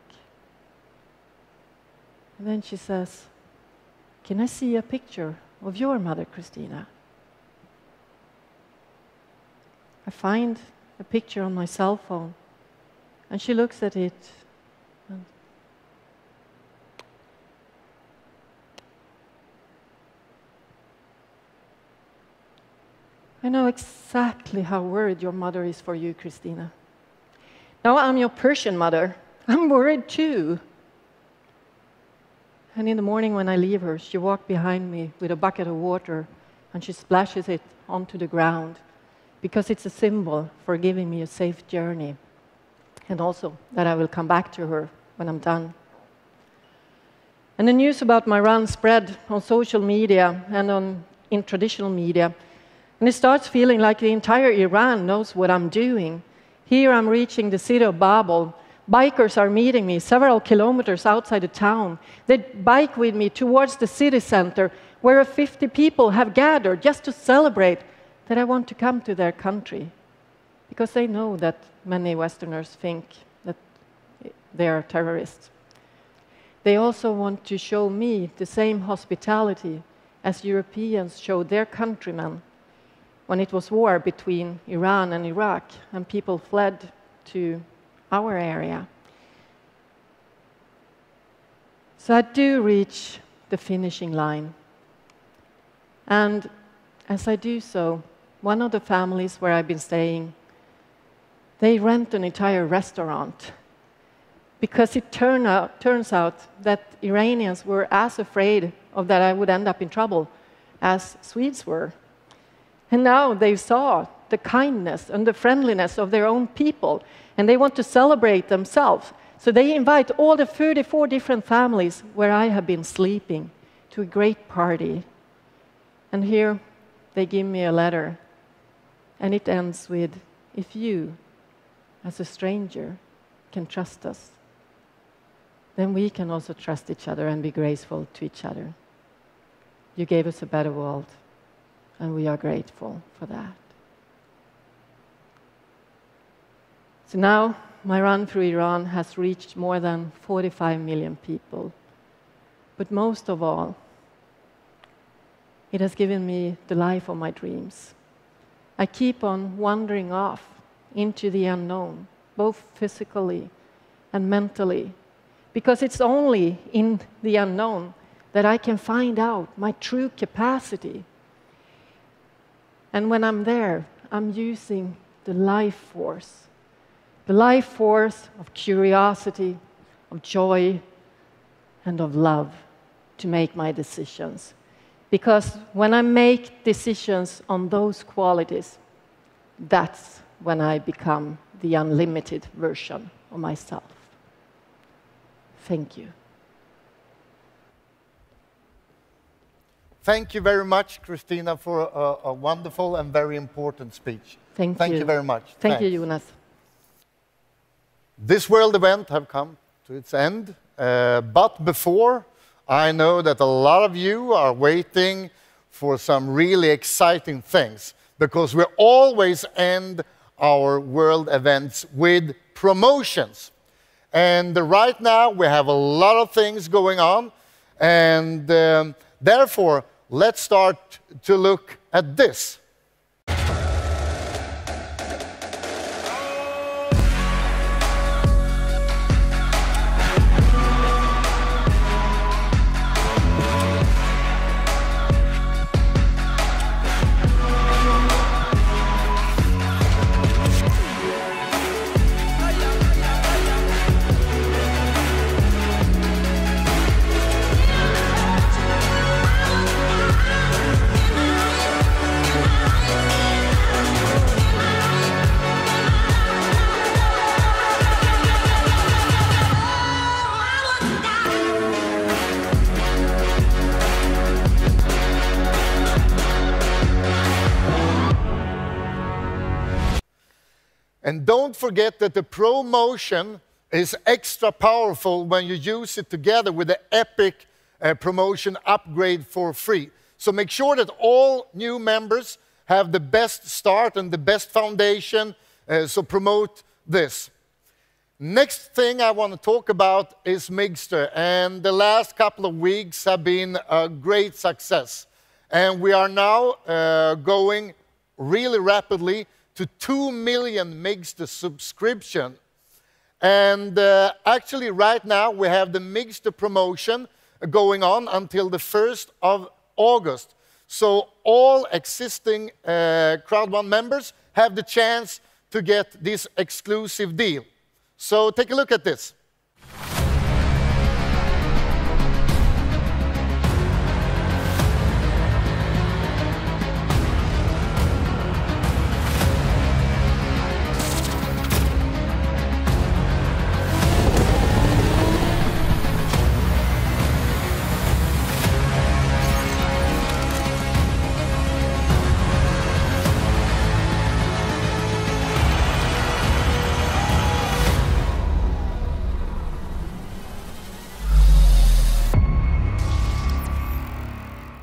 And then she says, "Can I see a picture of your mother, Christina?" I find a picture on my cell phone, and she looks at it. And I know exactly how worried your mother is for you, Christina. Now I'm your Persian mother. I'm worried too. And in the morning when I leave her, she walks behind me with a bucket of water and she splashes it onto the ground because it's a symbol for giving me a safe journey and also that I will come back to her when I'm done. And the news about my run spread on social media and in traditional media. And it starts feeling like the entire Iran knows what I'm doing. Here I'm reaching the city of Babel. Bikers are meeting me several kilometers outside the town. They bike with me towards the city center where 50 people have gathered just to celebrate that I want to come to their country. Because they know that many Westerners think that they are terrorists. They also want to show me the same hospitality as Europeans showed their countrymen when it was war between Iran and Iraq and people fled to our area. So I do reach the finishing line. And as I do so, one of the families where I've been staying, they rent an entire restaurant because it turns out that Iranians were as afraid of that I would end up in trouble as Swedes were. And now they saw the kindness and the friendliness of their own people, and they want to celebrate themselves. So they invite all the 34 different families where I have been sleeping to a great party. And here they give me a letter, and it ends with, "If you, as a stranger, can trust us, then we can also trust each other and be graceful to each other. You gave us a better world, and we are grateful for that." So now, my run through Iran has reached more than 45 million people. But most of all, it has given me the life of my dreams. I keep on wandering off into the unknown, both physically and mentally, because it's only in the unknown that I can find out my true capacity. And when I'm there, I'm using the life force the life force of curiosity, of joy, and of love to make my decisions. Because when I make decisions on those qualities, that's when I become the unlimited version of myself. Thank you. Thank you very much, Christina, for a wonderful and very important speech. Thank you very much. Thank you, Jonas. This world event have come to its end, but before, I know that a lot of you are waiting for some really exciting things, because we always end our world events with promotions. And right now we have a lot of things going on, and therefore let's start to look at this. And don't forget that the promotion is extra powerful when you use it together with the epic promotion upgrade for free. So make sure that all new members have the best start and the best foundation, so promote this. Next thing I want to talk about is Migster, and the last couple of weeks have been a great success. And we are now going really rapidly to 2 million Migster subscription. And actually right now we have the Migster promotion going on until the 1st of August. So all existing Crowd1 members have the chance to get this exclusive deal. So take a look at this.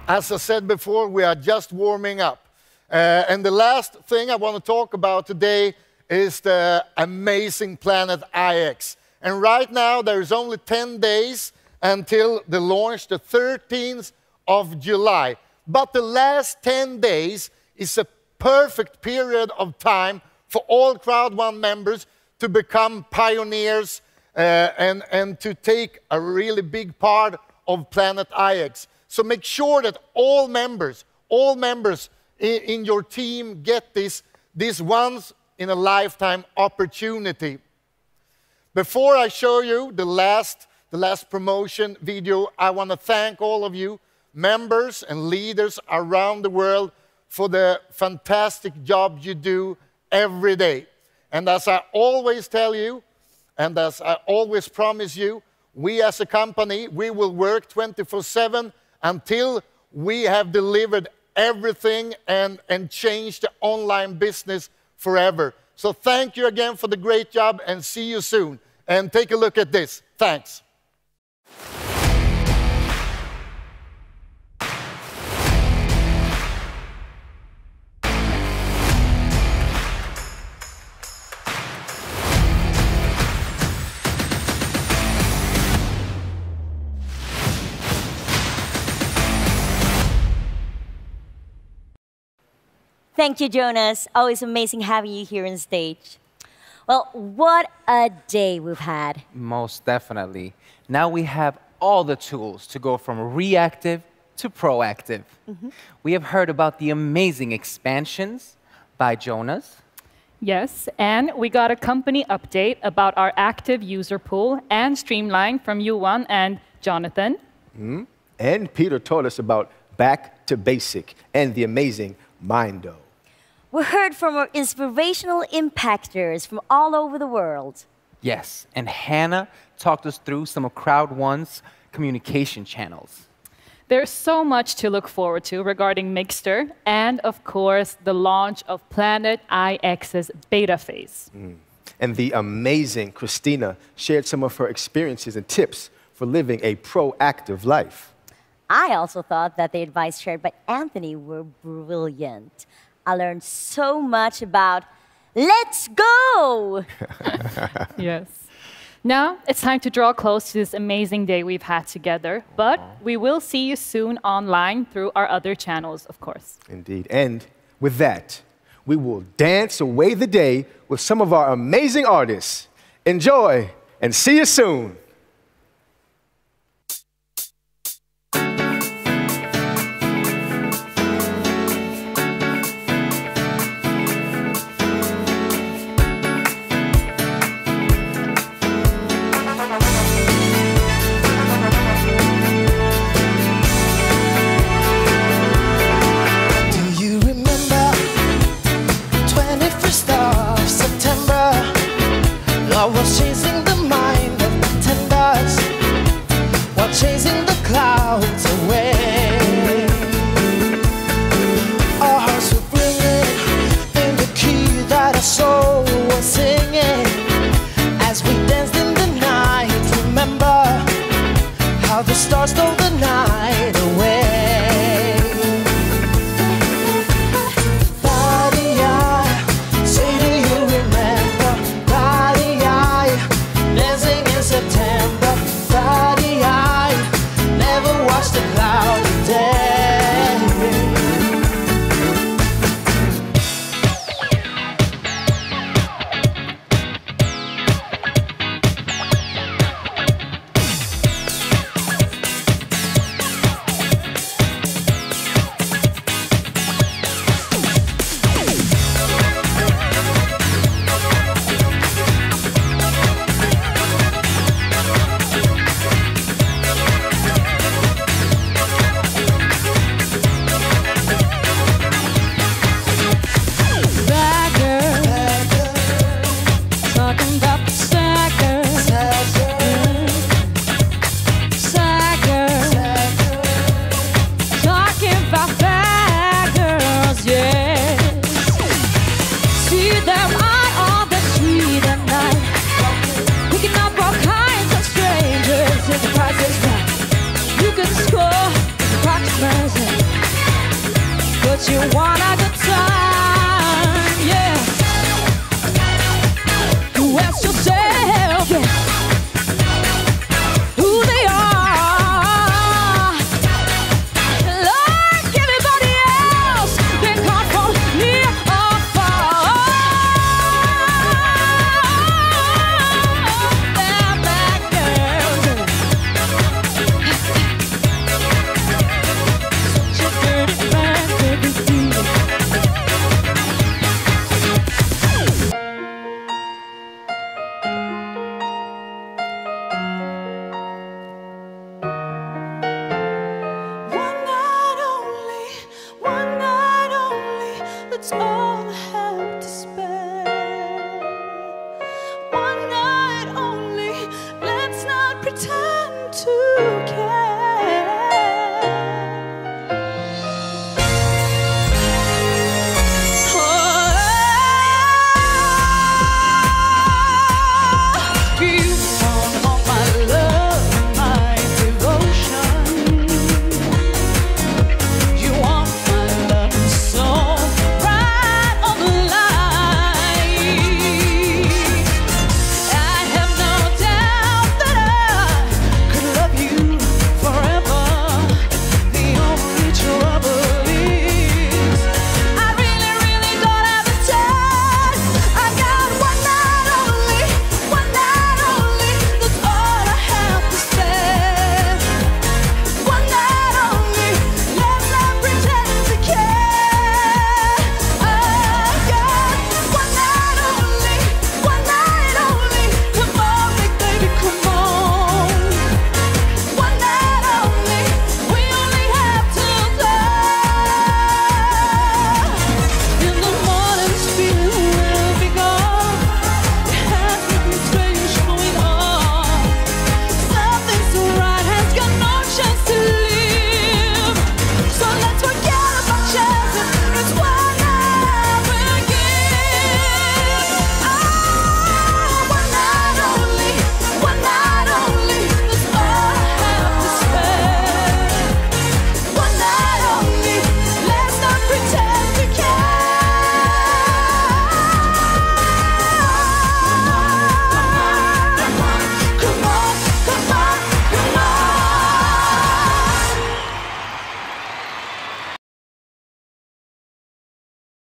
As I said before, we are just warming up. And the last thing I want to talk about today is the amazing planet IX. And right now, there is only 10 days until the launch, the 13th of July. But the last 10 days is a perfect period of time for all Crowd1 members to become pioneers and to take a really big part of Planet IX. So make sure that all members in your team get this once-in-a-lifetime opportunity. Before I show you the last promotion video, I want to thank all of you, members and leaders around the world, for the fantastic job you do every day. And as I always tell you, and as I always promise you, we as a company, we will work 24/7 until we have delivered everything and changed the online business forever. So thank you again for the great job, and see you soon. And take a look at this. Thanks. Thank you, Jonas. Always amazing having you here on stage. Well, what a day we've had. Most definitely. Now we have all the tools to go from reactive to proactive. We have heard about the amazing expansions by Jonas. Yes, and we got a company update about our active user pool and Streamline from Yuan and Jonathan. And Peter told us about Back to Basic and the amazing Mindo. We heard from our inspirational impactors from all over the world. Yes, and Hannah talked us through some of Crowd1's communication channels. There's so much to look forward to regarding Mixter and, of course, the launch of Planet IX's beta phase. And the amazing Christina shared some of her experiences and tips for living a proactive life. I also thought that the advice shared by Anthony were brilliant. I learned so much about let's go! Yes. Now, it's time to draw close to this amazing day we've had together, but we will see you soon online through our other channels, of course. Indeed. And with that, we will dance away the day with some of our amazing artists. Enjoy, and see you soon. I was chasing the mind of pretenders while chasing the clouds away. Our hearts were bringing in the key that our soul was singing as we danced in the night. Remember how the stars stole the night away. But you want a good time.